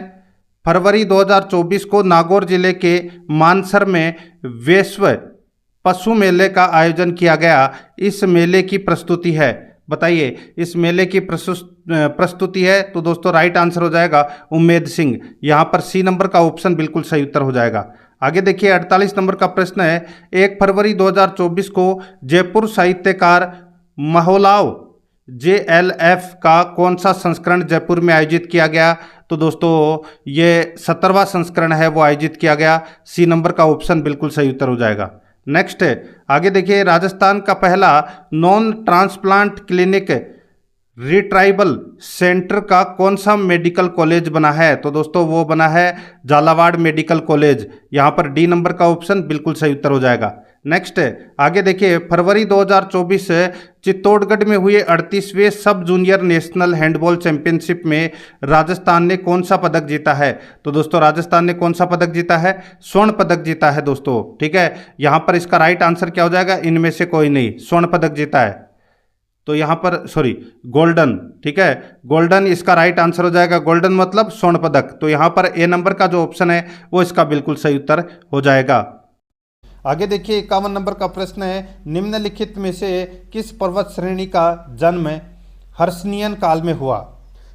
फरवरी 2024 को नागौर जिले के मानसर में विश्व पशु मेले का आयोजन किया गया। इस मेले की प्रस्तुति है। बताइए इस मेले की प्रस्तुति है, तो दोस्तों राइट आंसर हो जाएगा उम्मेद सिंह। यहाँ पर सी नंबर का ऑप्शन बिल्कुल सही उत्तर हो जाएगा। आगे देखिए 48 नंबर का प्रश्न है, 1 फरवरी 2024 को जयपुर साहित्यकार महोत्सव JLF का कौन सा संस्करण जयपुर में आयोजित किया गया? तो दोस्तों ये 17वां संस्करण है वो आयोजित किया गया। सी नंबर का ऑप्शन बिल्कुल सही उत्तर हो जाएगा। नेक्स्ट आगे देखिए राजस्थान का पहला नॉन ट्रांसप्लांट क्लिनिक रिट्राइबल सेंटर का कौन सा मेडिकल कॉलेज बना है? तो दोस्तों वो बना है झालावाड़ मेडिकल कॉलेज। यहाँ पर डी नंबर का ऑप्शन बिल्कुल सही उत्तर हो जाएगा। नेक्स्ट आगे देखिए फरवरी 2024 चित्तौड़गढ़ में हुए 38वें सब जूनियर नेशनल हैंडबॉल चैंपियनशिप में राजस्थान ने कौन सा पदक जीता है? तो दोस्तों राजस्थान ने कौन सा पदक जीता है? स्वर्ण पदक जीता है दोस्तों। ठीक है, यहाँ पर इसका राइट आंसर क्या हो जाएगा? इनमें से कोई नहीं, स्वर्ण पदक जीता है। तो यहाँ पर सॉरी गोल्डन, ठीक है, गोल्डन इसका राइट आंसर हो जाएगा। गोल्डन मतलब स्वर्ण पदक। तो यहाँ पर ए नंबर का जो ऑप्शन है वो इसका बिल्कुल सही उत्तर हो जाएगा। आगे देखिए 51 नंबर का प्रश्न है, निम्नलिखित में से किस पर्वत श्रेणी का जन्म हर्षियन काल में हुआ?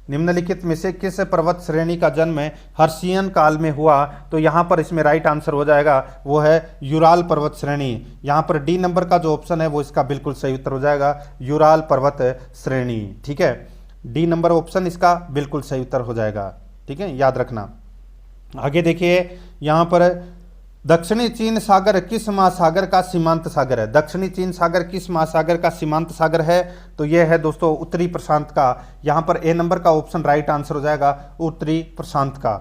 निम्नलिखित में से किस पर्वत श्रेणी का जन्म हर्षियन काल में हुआ? तो यहाँ पर इसमें राइट आंसर हो जाएगा वो है यूराल पर्वत श्रेणी। यहाँ पर डी नंबर का जो ऑप्शन है वो इसका बिल्कुल सही उत्तर हो जाएगा, यूराल पर्वत श्रेणी। ठीक है, डी नंबर ऑप्शन इसका बिल्कुल सही उत्तर हो जाएगा। ठीक है, याद रखना। आगे देखिए यहाँ पर दक्षिणी चीन सागर किस महासागर का सीमांत सागर है? दक्षिणी चीन सागर किस महासागर का सीमांत सागर है? तो यह है दोस्तों उत्तरी प्रशांत का। यहाँ पर ए नंबर का ऑप्शन राइट आंसर हो जाएगा उत्तरी प्रशांत का।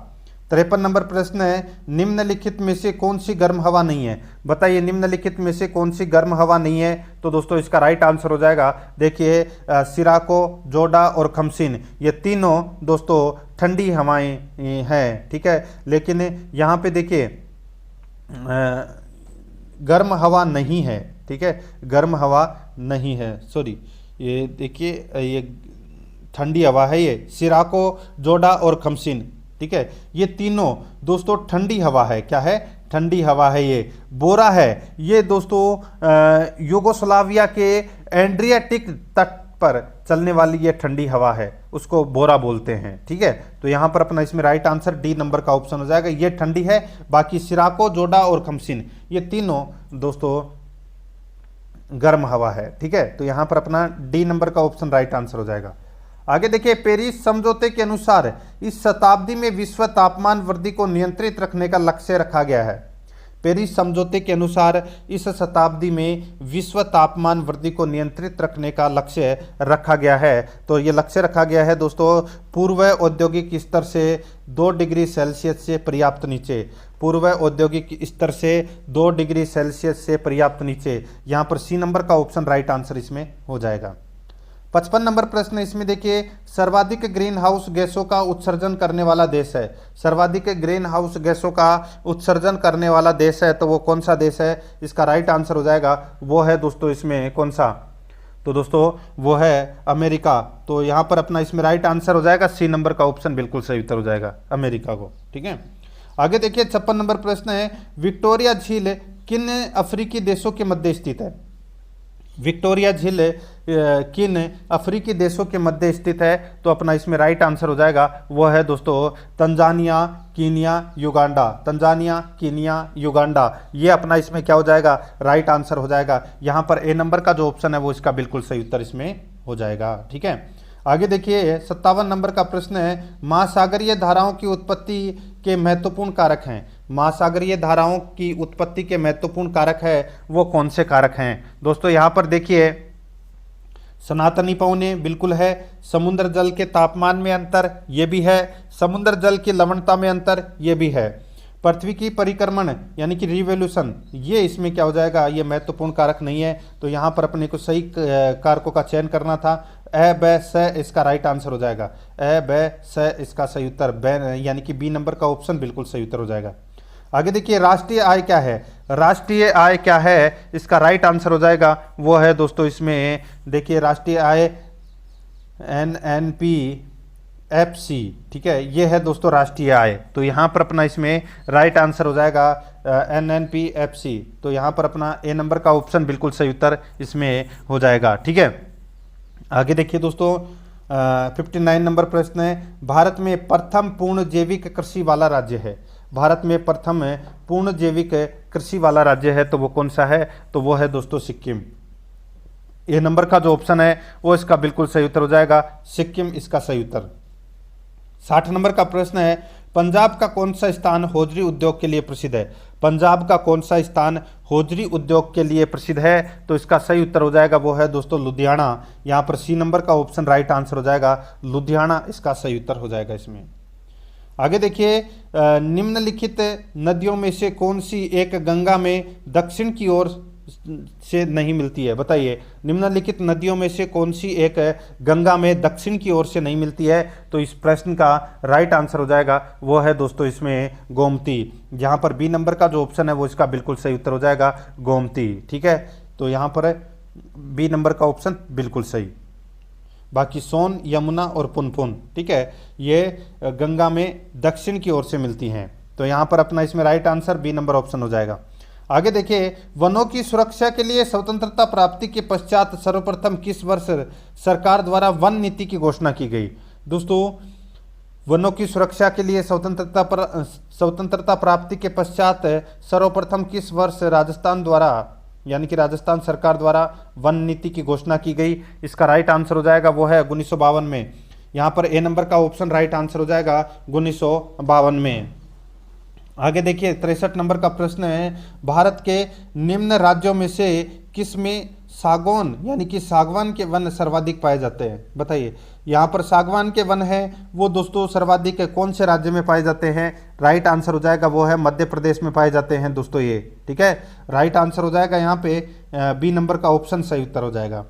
53 नंबर प्रश्न है, निम्नलिखित में से कौन सी गर्म हवा नहीं है? बताइए निम्नलिखित में से कौन सी गर्म हवा नहीं है? तो दोस्तों इसका राइट आंसर हो जाएगा, देखिए सिराको, जोडा और खमसिन, ये तीनों दोस्तों ठंडी हवाएं हैं। ठीक है, लेकिन यहाँ पे देखिए गर्म हवा नहीं है। ठीक है, गर्म हवा नहीं है, सॉरी, ये देखिए ये ठंडी हवा है, ये सिराको, जोडा और खमसिन। ठीक है, ये तीनों दोस्तों ठंडी हवा है। क्या है? ठंडी हवा है। ये बोरा है, ये दोस्तों यूगोस्लाविया के एड्रियाटिक तट पर चलने वाली ये ठंडी हवा है, उसको बोरा बोलते हैं। ठीक है, तो यहाँ पर अपना इसमें राइट आंसर डी नंबर का ऑप्शन हो जाएगा, ये ठंडी है। बाकी सिराको, जोडा और खमसिन ये तीनों दोस्तों गर्म हवा है। ठीक है, तो यहाँ पर अपना डी नंबर का ऑप्शन राइट आंसर हो जाएगा। आगे देखिए पेरिस समझौते के अनुसार इस शताब्दी में विश्व तापमान वृद्धि को नियंत्रित रखने का लक्ष्य रखा गया है। पेरिस समझौते के अनुसार इस शताब्दी में विश्व तापमान वृद्धि को नियंत्रित रखने का लक्ष्य रखा गया है। तो ये लक्ष्य रखा गया है दोस्तों पूर्व औद्योगिक स्तर से 2 डिग्री सेल्सियस से पर्याप्त नीचे। पूर्व औद्योगिक स्तर से 2 डिग्री सेल्सियस से पर्याप्त नीचे। यहाँ पर सी नंबर का ऑप्शन राइट आंसर इसमें हो जाएगा। 55 नंबर प्रश्न इसमें देखिए सर्वाधिक ग्रीन हाउस गैसों का उत्सर्जन करने वाला देश है। सर्वाधिक ग्रीन हाउस गैसों का उत्सर्जन करने वाला देश है, तो वो कौन सा देश है? इसका राइट आंसर हो जाएगा वो है दोस्तों इसमें कौन सा? तो दोस्तों वो है अमेरिका। तो यहाँ पर अपना इसमें राइट आंसर हो जाएगा सी नंबर का ऑप्शन बिल्कुल सही उत्तर हो जाएगा, अमेरिका को। ठीक है, आगे देखिए 56 नंबर प्रश्न है विक्टोरिया झील किन अफ्रीकी देशों के मध्य स्थित है? विक्टोरिया झील किन अफ्रीकी देशों के मध्य स्थित है? तो अपना इसमें राइट आंसर हो जाएगा वो है दोस्तों Tanzania, Kenya, Uganda. Tanzania, Kenya, Uganda, ये अपना इसमें क्या हो जाएगा? राइट आंसर हो जाएगा। यहाँ पर ए नंबर का जो ऑप्शन है वो इसका बिल्कुल सही उत्तर इसमें हो जाएगा। ठीक है, आगे देखिए 57 नंबर का प्रश्न है, महासागरीय धाराओं की उत्पत्ति के महत्वपूर्ण कारक हैं। महासागरीय धाराओं की उत्पत्ति के महत्वपूर्ण कारक है वो कौन से कारक हैं? दोस्तों यहाँ पर देखिए सनातनी पवने बिल्कुल है, समुद्र जल के तापमान में अंतर ये भी है, समुद्र जल की लवणता में अंतर ये भी है, पृथ्वी की परिक्रमण यानी कि रिवोल्यूशन ये इसमें क्या हो जाएगा? ये महत्वपूर्ण कारक नहीं है। तो यहाँ पर अपने को सही कारकों का चयन करना था। अ ब स इसका राइट आंसर हो जाएगा। अ ब स इसका सही उत्तर ब यानी कि बी नंबर का ऑप्शन बिल्कुल सही उत्तर हो जाएगा। आगे देखिए राष्ट्रीय आय क्या है? राष्ट्रीय आय क्या है? इसका राइट आंसर हो जाएगा वो है दोस्तों इसमें देखिए राष्ट्रीय आय NNPFC। ठीक है, ये है दोस्तों राष्ट्रीय आय। तो यहाँ पर अपना इसमें राइट आंसर हो जाएगा NNPFC। तो यहाँ पर अपना ए नंबर का ऑप्शन बिल्कुल सही उत्तर इसमें हो जाएगा। ठीक है, आगे देखिए दोस्तों 59 नंबर प्रश्न है, भारत में प्रथम पूर्ण जैविक कृषि वाला राज्य है। भारत में प्रथम पूर्ण जैविक कृषि वाला राज्य है तो वो कौन सा है? तो वो है दोस्तों सिक्किम। ए नंबर का जो ऑप्शन है वो इसका बिल्कुल सही उत्तर हो जाएगा, सिक्किम इसका सही उत्तर। 60 नंबर का प्रश्न है, पंजाब का कौन सा स्थान हौजरी उद्योग के लिए प्रसिद्ध है? पंजाब का कौन सा स्थान हौजरी उद्योग के लिए प्रसिद्ध है? तो इसका सही उत्तर हो जाएगा वो है दोस्तों लुधियाना। यहाँ पर सी नंबर का ऑप्शन राइट आंसर हो जाएगा, लुधियाना इसका सही उत्तर हो जाएगा इसमें। आगे देखिए निम्नलिखित नदियों में से कौन सी एक गंगा में दक्षिण की ओर से नहीं मिलती है? बताइए, निम्नलिखित नदियों में से कौन सी एक गंगा में दक्षिण की ओर से नहीं मिलती है? तो इस प्रश्न का राइट आंसर हो जाएगा वो है दोस्तों इसमें गोमती। यहाँ पर बी नंबर का जो ऑप्शन है वो इसका बिल्कुल सही उत्तर हो जाएगा गोमती। ठीक है, तो यहाँ पर बी नंबर का ऑप्शन बिल्कुल सही। बाकी सोन, यमुना और पुनपुन ठीक है ये गंगा में दक्षिण की ओर से मिलती हैं। तो यहाँ पर अपना इसमें right answer B number option हो जाएगा। आगे देखिए वनों की सुरक्षा के लिए स्वतंत्रता प्राप्ति के पश्चात सर्वप्रथम किस वर्ष सरकार द्वारा वन नीति की घोषणा की गई? दोस्तों वनों की सुरक्षा के लिए स्वतंत्रता प्राप्ति के पश्चात सर्वप्रथम किस वर्ष राजस्थान द्वारा यानी कि राजस्थान सरकार द्वारा वन नीति की घोषणा की गई? इसका राइट आंसर हो जाएगा वो है 1952 में। यहाँ पर ए नंबर का ऑप्शन राइट आंसर हो जाएगा 1952 में। आगे देखिए 63 नंबर का प्रश्न है, भारत के निम्न राज्यों में से किस में सागौन यानी कि सागवान के वन सर्वाधिक पाए जाते हैं? बताइए, यहाँ पर सागवान के वन है वो दोस्तों सर्वाधिक कौन से राज्य में पाए जाते हैं? राइट आंसर हो जाएगा वो है मध्य प्रदेश में पाए जाते हैं दोस्तों ये। ठीक है, राइट आंसर हो जाएगा यहाँ पे बी नंबर का ऑप्शन सही उत्तर हो जाएगा।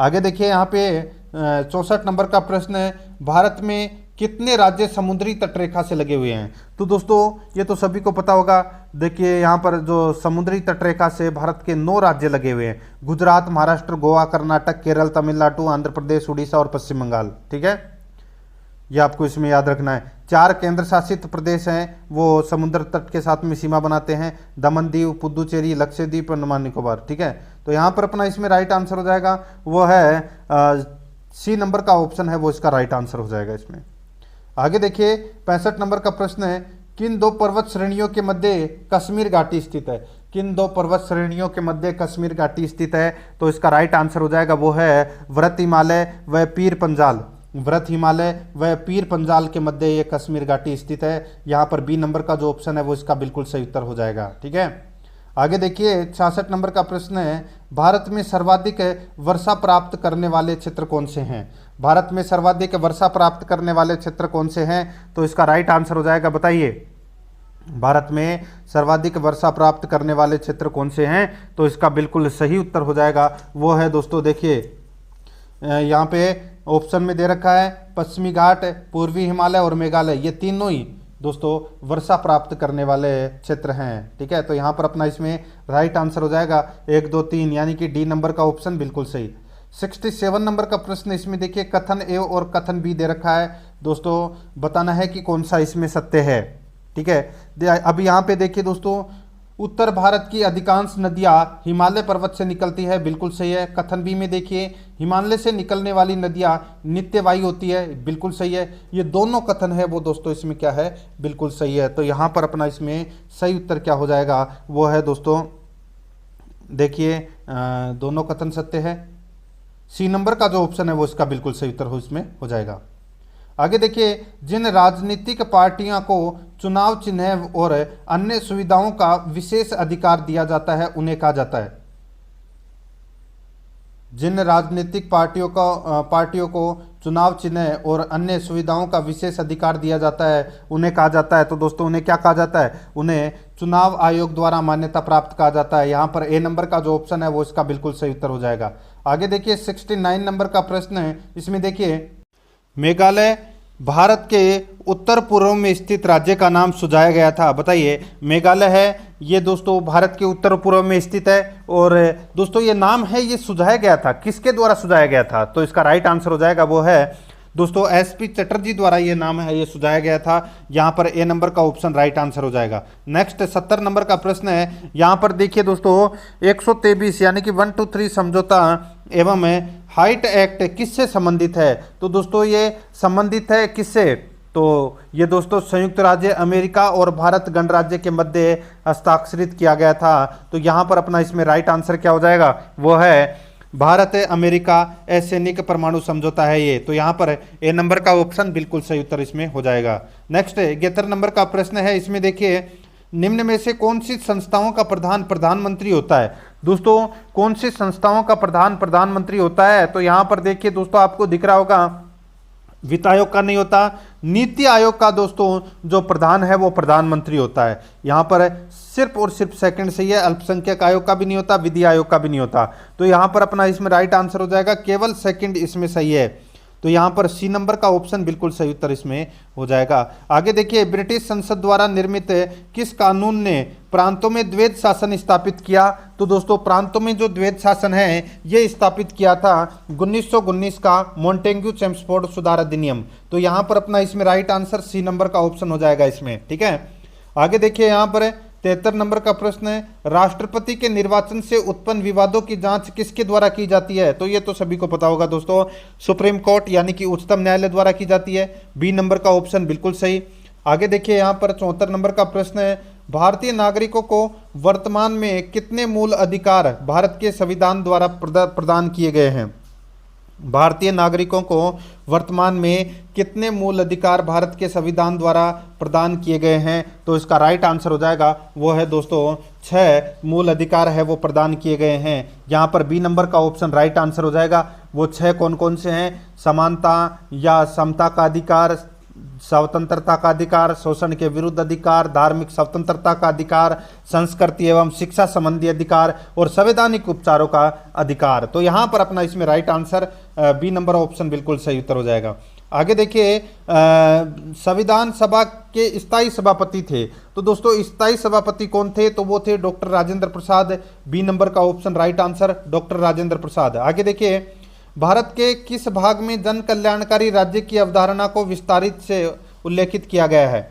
आगे देखिए यहाँ पे 64 नंबर का प्रश्न है, भारत में कितने राज्य समुद्री तटरेखा से लगे हुए हैं? तो दोस्तों ये तो सभी को पता होगा। देखिए यहाँ पर जो समुद्री तटरेखा से भारत के 9 राज्य लगे हुए हैं, गुजरात, महाराष्ट्र, गोवा, कर्नाटक, केरल, तमिलनाडु, आंध्र प्रदेश, उड़ीसा और पश्चिम बंगाल। ठीक है, ये आपको इसमें याद रखना है। 4 केंद्र शासित प्रदेश हैं वो समुद्र तट के साथ में सीमा बनाते हैं, दमन दीव, पुदुचेरी, लक्षद्वीप, अंडमान निकोबार। ठीक है, तो यहाँ पर अपना इसमें राइट आंसर हो जाएगा वो है सी नंबर का ऑप्शन है वो इसका राइट आंसर हो जाएगा इसमें। आगे देखिए 65 नंबर का प्रश्न है, किन 2 पर्वत श्रेणियों के मध्य कश्मीर घाटी स्थित है? किन 2 पर्वत श्रेणियों के मध्य कश्मीर घाटी स्थित है? तो इसका राइट आंसर हो जाएगा वो है व्रत हिमालय व पीर पंजाल। व्रत हिमालय व पीर पंजाल के मध्य ये कश्मीर घाटी स्थित है। यहाँ पर बी नंबर का जो ऑप्शन है वो इसका बिल्कुल सही उत्तर हो जाएगा। ठीक है, आगे देखिए 66 नंबर का प्रश्न है, भारत में सर्वाधिक वर्षा प्राप्त करने वाले क्षेत्र कौन से हैं? भारत में सर्वाधिक वर्षा प्राप्त करने वाले क्षेत्र कौन से हैं? तो इसका राइट आंसर हो जाएगा, बताइए, भारत में सर्वाधिक वर्षा प्राप्त करने वाले क्षेत्र कौन से हैं? तो इसका बिल्कुल सही उत्तर हो जाएगा वो है दोस्तों देखिए यहाँ पे ऑप्शन में दे रखा है पश्चिमी घाट, पूर्वी हिमालय और मेघालय, ये तीनों ही दोस्तों वर्षा प्राप्त करने वाले क्षेत्र हैं। ठीक है, तो यहाँ पर अपना इसमें राइट आंसर हो जाएगा 1, 2, 3 यानी कि डी नंबर का ऑप्शन बिल्कुल सही। 67 नंबर का प्रश्न इसमें देखिए कथन ए और कथन बी दे रखा है दोस्तों, बताना है कि कौन सा इसमें सत्य है। ठीक है, अब यहाँ पे देखिए दोस्तों उत्तर भारत की अधिकांश नदियां हिमालय पर्वत से निकलती है, बिल्कुल सही है। कथन बी में देखिए, हिमालय से निकलने वाली नदियां नित्यवाही होती है, बिल्कुल सही है। ये दोनों कथन है वो दोस्तों इसमें क्या है, बिल्कुल सही है। तो यहाँ पर अपना इसमें सही उत्तर क्या हो जाएगा, वो है दोस्तों देखिए दोनों कथन सत्य है। सी नंबर का जो ऑप्शन है वो इसका बिल्कुल सही उत्तर हो इसमें हो जाएगा। आगे देखिए, जिन राजनीतिक पार्टियों को चुनाव चिन्ह और अन्य सुविधाओं का विशेष अधिकार दिया जाता है उन्हें कहा जाता है। जिन राजनीतिक पार्टियों को चुनाव चिन्ह और अन्य सुविधाओं का विशेष अधिकार दिया जाता है उन्हें कहा जाता है। तो दोस्तों उन्हें क्या कहा जाता है, उन्हें चुनाव आयोग द्वारा मान्यता प्राप्त कहा जाता है। यहाँ पर ए नंबर का जो ऑप्शन है वो इसका बिल्कुल सही उत्तर हो जाएगा। आगे देखिए 69 नंबर का प्रश्न है, इसमें देखिए मेघालय भारत के उत्तर पूर्व में स्थित राज्य का नाम सुझाया गया था। बताइए, मेघालय है ये दोस्तों भारत के उत्तर पूर्व में स्थित है और दोस्तों ये नाम है ये सुझाया गया था, किसके द्वारा सुझाया गया था? तो इसका राइट आंसर हो जाएगा वो है दोस्तों एसपी चटर्जी द्वारा ये नाम है ये सुझाया गया था। यहाँ पर ए नंबर का ऑप्शन राइट आंसर हो जाएगा। नेक्स्ट 70 नंबर का प्रश्न है, यहाँ पर देखिए दोस्तों 123 यानी कि 123 समझौता एवं हाइट एक्ट किससे संबंधित है? तो दोस्तों ये संबंधित है किससे? तो ये दोस्तों संयुक्त राज्य अमेरिका और भारत गणराज्य के मध्य हस्ताक्षरित किया गया था। तो यहाँ पर अपना इसमें राइट आंसर क्या हो जाएगा, वो है भारत अमेरिका असैनिक परमाणु समझौता है ये। तो यहाँ पर ए नंबर का ऑप्शन बिल्कुल सही उत्तर इसमें हो जाएगा। नेक्स्ट 71 नंबर का प्रश्न है, इसमें देखिए निम्न में से कौन सी संस्थाओं का प्रधान प्रधानमंत्री होता है? दोस्तों कौन सी संस्थाओं का प्रधान प्रधानमंत्री होता है? तो यहाँ पर देखिए दोस्तों आपको दिख रहा होगा वित्त आयोग का नहीं होता, नीति आयोग का दोस्तों जो प्रधान है वो प्रधानमंत्री होता है। यहाँ पर सिर्फ और सिर्फ सेकंड सही है, अल्पसंख्यक आयोग का भी नहीं होता, विधि आयोग का भी नहीं होता। तो यहाँ पर अपना इसमें राइट आंसर हो जाएगा, केवल सेकंड इसमें सही है। तो यहाँ पर सी नंबर का ऑप्शन बिल्कुल सही उत्तर इसमें हो जाएगा। आगे देखिए, ब्रिटिश संसद द्वारा निर्मित किस कानून ने प्रांतों में द्वैध शासन स्थापित किया? तो दोस्तों प्रांतों में जो द्वैध शासन है ये स्थापित किया था 1919 का मॉन्टेग्यू चेम्सफोर्ड सुधार अधिनियम। तो यहाँ पर अपना इसमें राइट आंसर सी नंबर का ऑप्शन हो जाएगा इसमें, ठीक है। आगे देखिए यहाँ पर 73 नंबर का प्रश्न है, राष्ट्रपति के निर्वाचन से उत्पन्न विवादों की जांच किसके द्वारा की जाती है? तो ये तो सभी को पता होगा दोस्तों, सुप्रीम कोर्ट यानी कि उच्चतम न्यायालय द्वारा की जाती है। बी नंबर का ऑप्शन बिल्कुल सही। आगे देखिए यहाँ पर 74 नंबर का प्रश्न है, भारतीय नागरिकों को वर्तमान में कितने मूल अधिकार भारत के संविधान द्वारा प्रदान किए गए हैं? भारतीय नागरिकों को वर्तमान में कितने मूल अधिकार भारत के संविधान द्वारा प्रदान किए गए हैं? तो इसका राइट आंसर हो जाएगा वो है दोस्तों 6 मूल अधिकार है वो प्रदान किए गए हैं। यहाँ पर बी नंबर का ऑप्शन राइट आंसर हो जाएगा। वो 6 कौन कौन से हैं? समानता या समता का अधिकार, स्वतंत्रता का अधिकार, शोषण के विरुद्ध अधिकार, धार्मिक स्वतंत्रता का अधिकार, संस्कृति एवं शिक्षा संबंधी अधिकार और संवैधानिक उपचारों का अधिकार। तो यहाँ पर अपना इसमें right answer B number option बिल्कुल सही उत्तर हो जाएगा। आगे देखिए संविधान सभा के स्थायी सभापति थे। तो दोस्तों स्थायी सभापति कौन थे? तो वो थे doctor Rajendra Prasad. B number का option right answer doctor Rajendra Prasad. आगे देखिए भारत के किस भाग में जन कल्याणकारी राज्य की अवधारणा को विस्तारित से उल्लेखित किया गया है?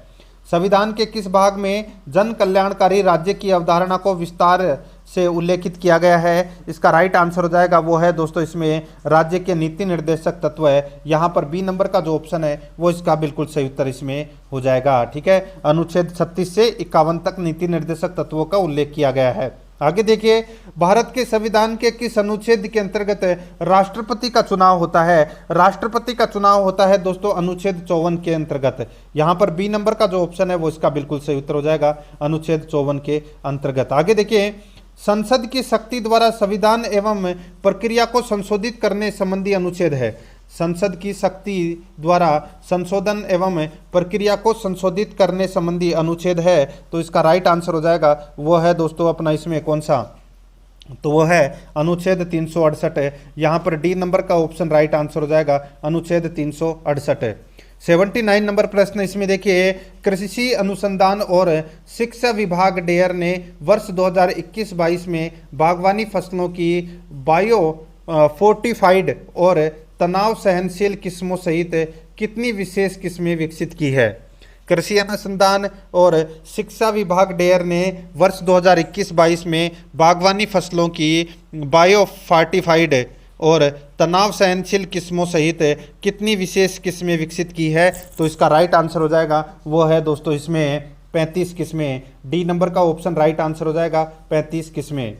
संविधान के किस भाग में जन कल्याणकारी राज्य की अवधारणा को विस्तार से उल्लेखित किया गया है? इसका राइट आंसर हो जाएगा वो है दोस्तों इसमें राज्य के नीति निर्देशक तत्व है। यहाँ पर बी नंबर का जो ऑप्शन है वो इसका बिल्कुल सही उत्तर इसमें हो जाएगा, ठीक है। अनुच्छेद 36 से 51 तक नीति निर्देशक तत्वों का उल्लेख किया गया है। आगे देखिए भारत के संविधान के किस अनुच्छेद के अंतर्गत राष्ट्रपति का चुनाव होता है? राष्ट्रपति का चुनाव होता है दोस्तों अनुच्छेद 54 के अंतर्गत। यहाँ पर बी नंबर का जो ऑप्शन है वो इसका बिल्कुल सही उत्तर हो जाएगा, अनुच्छेद 54 के अंतर्गत। आगे देखिए संसद की शक्ति द्वारा संविधान एवं प्रक्रिया को संशोधित करने संबंधी अनुच्छेद है। संसद की शक्ति द्वारा संशोधन एवं प्रक्रिया को संशोधित करने संबंधी अनुच्छेद है। तो इसका राइट आंसर हो जाएगा वो है दोस्तों अपना इसमें कौन सा? तो वो है अनुच्छेद 368। यहाँ पर डी नंबर का ऑप्शन राइट आंसर हो जाएगा, अनुच्छेद 368। 79 नंबर प्रश्न इसमें देखिए कृषि अनुसंधान और शिक्षा विभाग डेयर ने वर्ष 2021-22 में बागवानी फसलों की बायो फोर्टिफाइड और तनाव सहनशील किस्मों सहित कितनी विशेष किस्में विकसित की है? कृषि अनुसंधान और शिक्षा विभाग डेयर ने वर्ष 2021-22 में बागवानी फसलों की बायो फॉर्टिफाइड और तनाव सहनशील किस्मों सहित कितनी विशेष किस्में विकसित की है? तो इसका राइट आंसर हो जाएगा वो है दोस्तों इसमें 35 किस्में। डी नंबर का ऑप्शन राइट आंसर हो जाएगा 35 किस्में।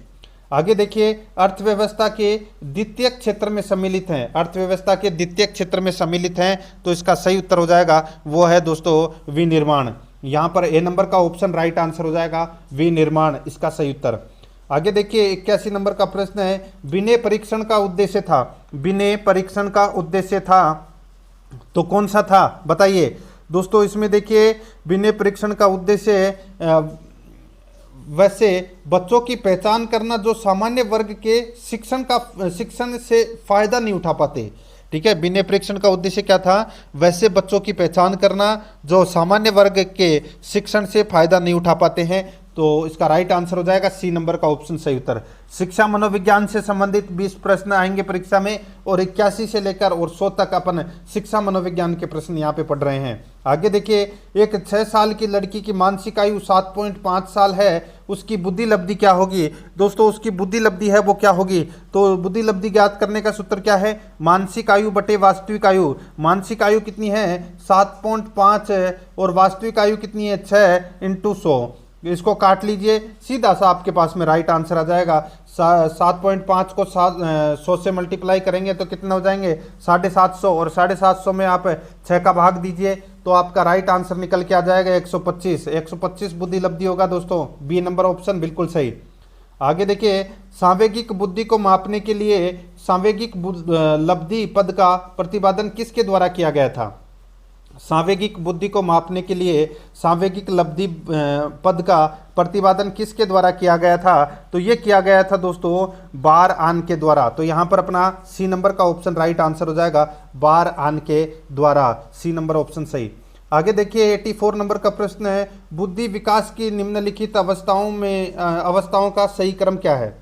आगे देखिए, अर्थव्यवस्था के द्वितीय क्षेत्र में सम्मिलित हैं, अर्थव्यवस्था के द्वितीय क्षेत्र में सम्मिलित हैं, तो इसका सही उत्तर हो जाएगा वो है दोस्तों विनिर्माण। यहाँ पर ए नंबर का ऑप्शन राइट आंसर हो जाएगा विनिर्माण, इसका सही उत्तर। आगे देखिए 81 नंबर का प्रश्न है, विनय परीक्षण का उद्देश्य था, विनय परीक्षण का उद्देश्य था तो कौन सा था बताइए दोस्तों। इसमें देखिए विनय परीक्षण का उद्देश्य वैसे बच्चों की पहचान करना जो सामान्य वर्ग के शिक्षण से फायदा नहीं उठा पाते। ठीक है, विनय परीक्षण का उद्देश्य क्या था? वैसे बच्चों की पहचान करना जो सामान्य वर्ग के शिक्षण से फायदा नहीं उठा पाते हैं, तो इसका राइट आंसर हो जाएगा सी नंबर का ऑप्शन सही उत्तर। शिक्षा मनोविज्ञान से संबंधित 20 प्रश्न आएंगे परीक्षा में और 81 से लेकर और 100 तक अपन शिक्षा मनोविज्ञान के प्रश्न यहाँ पे पढ़ रहे हैं। आगे देखिए, एक 6 साल की लड़की की मानसिक आयु 7.5 साल है, उसकी बुद्धि लब्धि क्या होगी? दोस्तों उसकी बुद्धि लब्धि है वो क्या होगी? तो बुद्धि लब्धि ज्ञात करने का सूत्र क्या है? मानसिक आयु बटे वास्तविक आयु। मानसिक आयु कितनी है? 7.5 और वास्तविक आयु कितनी है? 6 × 100। इसको काट लीजिए, सीधा सा आपके पास में राइट आंसर आ जाएगा। 7.5 को 100 से मल्टीप्लाई करेंगे तो कितना हो जाएंगे? 750, और 750 में आप 6 का भाग दीजिए तो आपका राइट आंसर निकल के आ जाएगा 125। 125 बुद्धि लब्धि होगा दोस्तों, बी नंबर ऑप्शन बिल्कुल सही। आगे देखिए, सांवेगिक बुद्धि को मापने के लिए सांवेगिक लब्धि पद का प्रतिपादन किसके द्वारा किया गया था? सांवेगिक बुद्धि को मापने के लिए सांवेगिक लब्धि पद का प्रतिपादन किसके द्वारा किया गया था? तो ये किया गया था दोस्तों बार आन के द्वारा। तो यहाँ पर अपना सी नंबर का ऑप्शन राइट आंसर हो जाएगा बार आन के द्वारा, सी नंबर ऑप्शन सही। आगे देखिए 84 नंबर का प्रश्न है, बुद्धि विकास की निम्नलिखित अवस्थाओं का सही क्रम क्या है?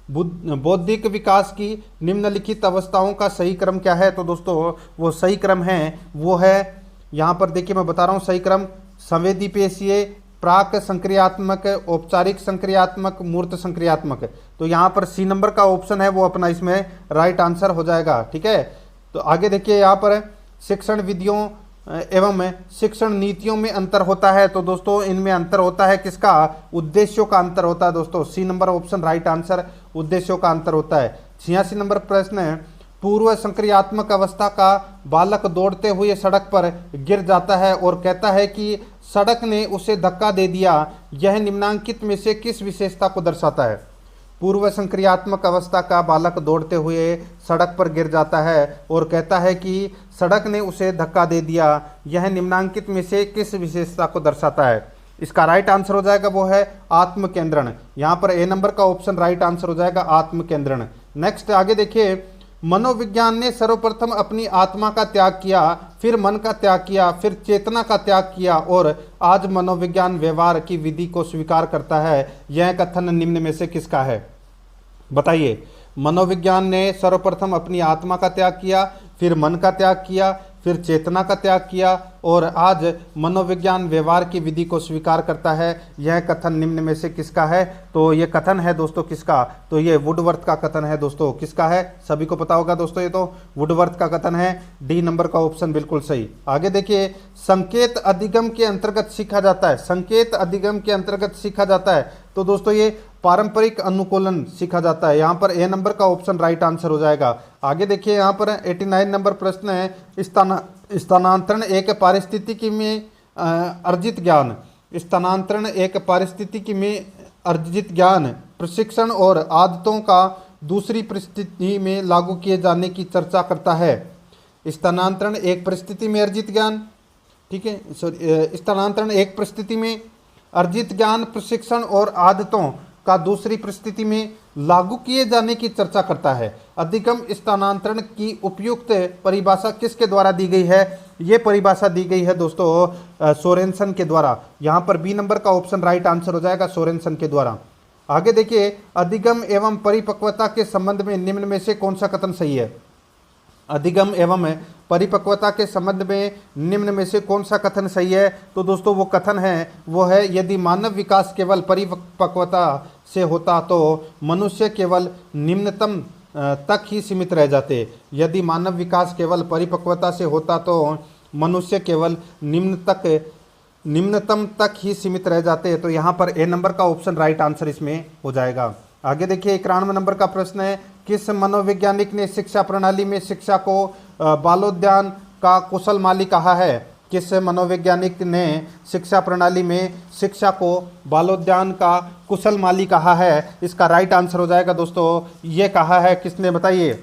बौद्धिक विकास की निम्नलिखित अवस्थाओं का सही क्रम क्या है? तो दोस्तों वो सही क्रम है वो है, यहाँ पर देखिए मैं बता रहा हूँ सही क्रम, संवेदीपेशीय, प्राक संक्रियात्मक, औपचारिक संक्रियात्मक, मूर्त संक्रियात्मक। तो यहाँ पर सी नंबर का ऑप्शन है वो अपना इसमें राइट आंसर हो जाएगा। ठीक है, तो आगे देखिए यहाँ पर शिक्षण विधियों एवं शिक्षण नीतियों में अंतर होता है। तो दोस्तों इनमें अंतर होता है किसका? उद्देश्यों का अंतर होता है दोस्तों, C number option right answer, उद्देश्यों का अंतर होता है। 86 नंबर प्रश्न है, पूर्व संक्रियात्मक अवस्था का बालक दौड़ते हुए सड़क पर गिर जाता है और कहता है कि सड़क ने उसे धक्का दे दिया, यह निम्नांकित में से किस विशेषता को दर्शाता है? पूर्व संक्रियात्मक अवस्था का बालक दौड़ते हुए सड़क पर गिर जाता है और कहता है कि सड़क ने उसे धक्का दे दिया, यह निम्नांकित में से किस विशेषता को दर्शाता है? इसका राइट आंसर हो जाएगा वो है आत्मकेंद्रण। यहाँ पर ए नंबर का ऑप्शन राइट आंसर हो जाएगा आत्मकेंद्रण। नेक्स्ट आगे देखिए, मनोविज्ञान ने सर्वप्रथम अपनी आत्मा का त्याग किया, फिर मन का त्याग किया, फिर चेतना का त्याग किया और आज मनोविज्ञान व्यवहार की विधि को स्वीकार करता है, यह कथन निम्न में से किसका है? बताइए। मनोविज्ञान ने सर्वप्रथम अपनी आत्मा का त्याग किया, फिर मन का त्याग किया, फिर चेतना का त्याग किया और आज मनोविज्ञान व्यवहार की विधि को स्वीकार करता है, यह कथन निम्न में से किसका है? तो ये कथन है दोस्तों किसका? तो ये वुडवर्थ का कथन है दोस्तों। किसका है? सभी को पता होगा दोस्तों, ये तो वुडवर्थ का कथन है, डी नंबर का ऑप्शन बिल्कुल सही। आगे देखिए, संकेत अधिगम के अंतर्गत सीखा जाता है, संकेत अधिगम के अंतर्गत सीखा जाता है। तो दोस्तों ये पारंपरिक अनुकूलन सीखा जाता है, यहाँ पर ए नंबर का ऑप्शन राइट आंसर हो जाएगा। आगे देखिए यहाँ पर 89 नंबर प्रश्न है, स्थानांतरण एक पारिस्थितिकी में अर्जित ज्ञान, स्थानांतरण एक पारिस्थितिकी में अर्जित ज्ञान प्रशिक्षण और आदतों का दूसरी परिस्थिति में लागू किए जाने की चर्चा करता है। स्थानांतरण एक परिस्थिति में अर्जित ज्ञान, ठीक है, स्थानांतरण एक परिस्थिति में अर्जित ज्ञान प्रशिक्षण और आदतों का दूसरी परिस्थिति में लागू किए जाने की चर्चा करता है। अधिगम स्थानांतरण की उपयुक्त परिभाषा किसके द्वारा दी गई है? ये परिभाषा दी गई है दोस्तों सोरेनसन के द्वारा। यहाँ पर बी नंबर का ऑप्शन राइट आंसर हो जाएगा सोरेनसन के द्वारा। आगे देखिए, अधिगम एवं परिपक्वता के संबंध में निम्न में से कौन सा कथन सही है? अधिगम एवं परिपक्वता के संबंध में निम्न में से कौन सा कथन सही है? तो दोस्तों वो कथन है वो है, यदि मानव विकास केवल परिपक्वता से होता तो मनुष्य केवल निम्नतम तक ही सीमित रह जाते। यदि मानव विकास केवल परिपक्वता से होता तो मनुष्य केवल निम्नतम तक ही सीमित रह जाते। तो यहाँ पर ए नंबर का ऑप्शन राइट आंसर इसमें हो जाएगा। आगे देखिए 91 नंबर का प्रश्न है, किस मनोवैज्ञानिक ने शिक्षा प्रणाली में शिक्षा को बालोद्यान का कुशल माली कहा है? किस मनोवैज्ञानिक ने शिक्षा प्रणाली में शिक्षा को बालोद्यान का कुशल माली कहा है? इसका राइट आंसर हो जाएगा दोस्तों, ये कहा है किसने बताइए?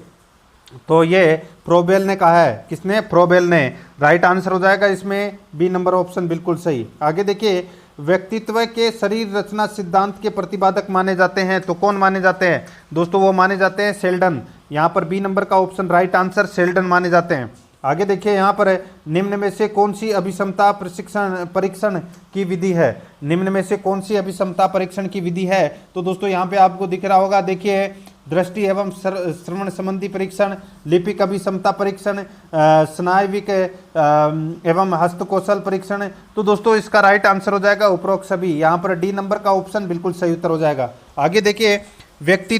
तो ये फ्रोबेल ने कहा है। किसने? फ्रोबेल ने। राइट आंसर हो जाएगा इसमें बी नंबर ऑप्शन बिल्कुल सही। आगे देखिए, व्यक्तित्व के शरीर रचना सिद्धांत के प्रतिपादक माने जाते हैं तो कौन माने जाते हैं? दोस्तों वो माने जाते हैं शेल्डन। यहाँ पर बी नंबर का ऑप्शन राइट आंसर शेल्डन माने जाते हैं। आगे देखिए यहाँ पर निम्न में से कौन सी अभिक्षमता परीक्षण की विधि है? निम्न में से कौन सी अभिक्षमता परीक्षण की विधि है? तो दोस्तों यहाँ पे आपको दिख रहा होगा, देखिए दृष्टि एवं श्रवण संबंधी परीक्षण, लिपिक अभिक्षमता परीक्षण, स्नायविक एवं हस्तकौशल परीक्षण। तो दोस्तों इसका राइट आंसर हो जाएगा उपरोक्त सभी। यहाँ पर डी नंबर का ऑप्शन बिल्कुल सही उत्तर हो जाएगा। आगे देखिए, व्यक्ति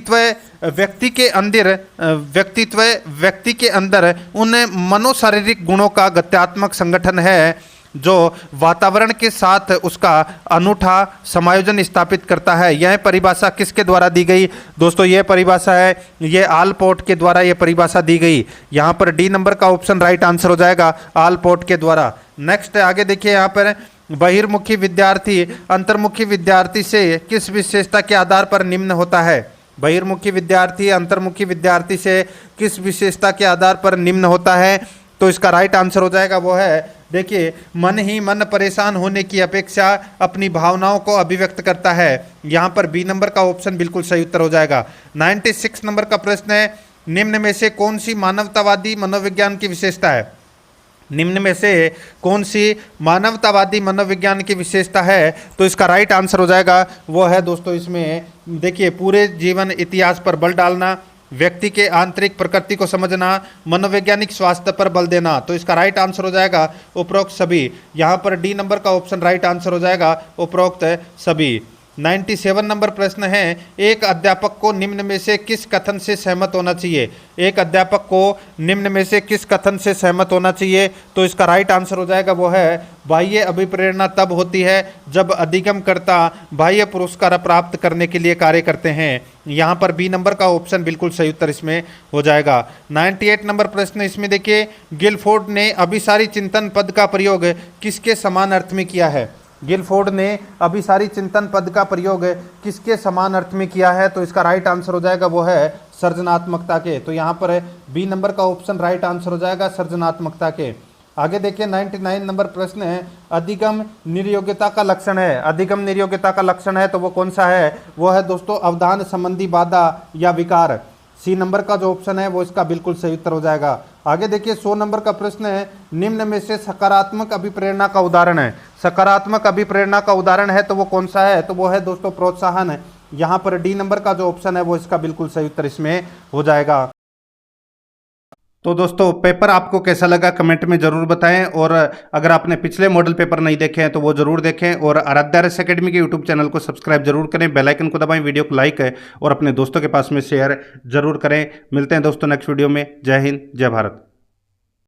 के अंदर उन मनोशारीरिक गुणों का गत्यात्मक संगठन है जो वातावरण के साथ उसका अनूठा समायोजन स्थापित करता है। यह परिभाषा किसके द्वारा दी गई? दोस्तों ये परिभाषा है, ये आलपोर्ट के द्वारा ये परिभाषा दी गई। यहाँ पर डी नंबर का ऑप्शन राइट आंसर हो जाएगा, आलपोर्ट के द्वारा। नेक्स्ट आगे देखिए, यहाँ पर बहिर्मुखी विद्यार्थी अंतर्मुखी विद्यार्थी से किस विशेषता के आधार पर निम्न होता है? बहिर्मुखी विद्यार्थी अंतर्मुखी विद्यार्थी से किस विशेषता के आधार पर निम्न होता है? तो इसका राइट आंसर हो जाएगा वो है, देखिए मन ही मन परेशान होने की अपेक्षा अपनी भावनाओं को अभिव्यक्त करता है। यहाँ पर बी नंबर का ऑप्शन बिल्कुल सही उत्तर हो जाएगा। 96 नंबर का प्रश्न है, निम्न में से कौन सी मानवतावादी मनोविज्ञान की विशेषता है? निम्न में से कौन सी मानवतावादी मनोविज्ञान की विशेषता है? तो इसका राइट आंसर हो जाएगा वो है दोस्तों, इसमें देखिए पूरे जीवन इतिहास पर बल डालना, व्यक्ति के आंतरिक प्रकृति को समझना, मनोवैज्ञानिक स्वास्थ्य पर बल देना। तो इसका राइट आंसर हो जाएगा उपरोक्त सभी। यहाँ पर डी नंबर का ऑप्शन राइट आंसर हो जाएगा उपरोक्त सभी। 97 नंबर प्रश्न है, एक अध्यापक को निम्न में से किस कथन से सहमत होना चाहिए? एक अध्यापक को निम्न में से किस कथन से सहमत होना चाहिए? तो इसका राइट आंसर हो जाएगा वो है, बाह्य अभिप्रेरणा तब होती है जब अधिगमकर्ता बाह्य पुरस्कार प्राप्त करने के लिए कार्य करते हैं। यहाँ पर बी नंबर का ऑप्शन बिल्कुल सही उत्तर इसमें हो जाएगा। 98 नंबर प्रश्न इसमें देखिए, गिलफोर्ड ने अभिसारी चिंतन पद का प्रयोग किसके समान अर्थ में किया है? गिलफोर्ड ने अभिसारी चिंतन पद का प्रयोग किसके समान अर्थ में किया है? तो इसका राइट आंसर हो जाएगा वो है सृजनात्मकता के। तो यहाँ पर बी नंबर का ऑप्शन राइट आंसर हो जाएगा सृजनात्मकता के। आगे देखिए 99 नंबर प्रश्न है, अधिगम निर्योग्यता का लक्षण है। अधिगम निर्योग्यता का लक्षण है तो वो कौन सा है? वो है दोस्तों अवधान संबंधी बाधा या विकार। सी नंबर का जो ऑप्शन है वो इसका बिल्कुल सही उत्तर हो जाएगा। आगे देखिए 100 नंबर का प्रश्न है, निम्न में से सकारात्मक अभिप्रेरणा का उदाहरण है। सकारात्मक अभिप्रेरणा का उदाहरण है तो वो कौन सा है? तो वो है दोस्तों प्रोत्साहन है। यहाँ पर डी नंबर का जो ऑप्शन है वो इसका बिल्कुल सही उत्तर इसमें हो जाएगा। तो दोस्तों पेपर आपको कैसा लगा कमेंट में ज़रूर बताएं, और अगर आपने पिछले मॉडल पेपर नहीं देखे हैं तो वो ज़रूर देखें, और आराध्या RS अकेडमी के यूट्यूब चैनल को सब्सक्राइब जरूर करें, बेल आइकन को दबाएं, वीडियो को लाइक और अपने दोस्तों के पास में शेयर जरूर करें। मिलते हैं दोस्तों नेक्स्ट वीडियो में। जय हिंद, जय भारत।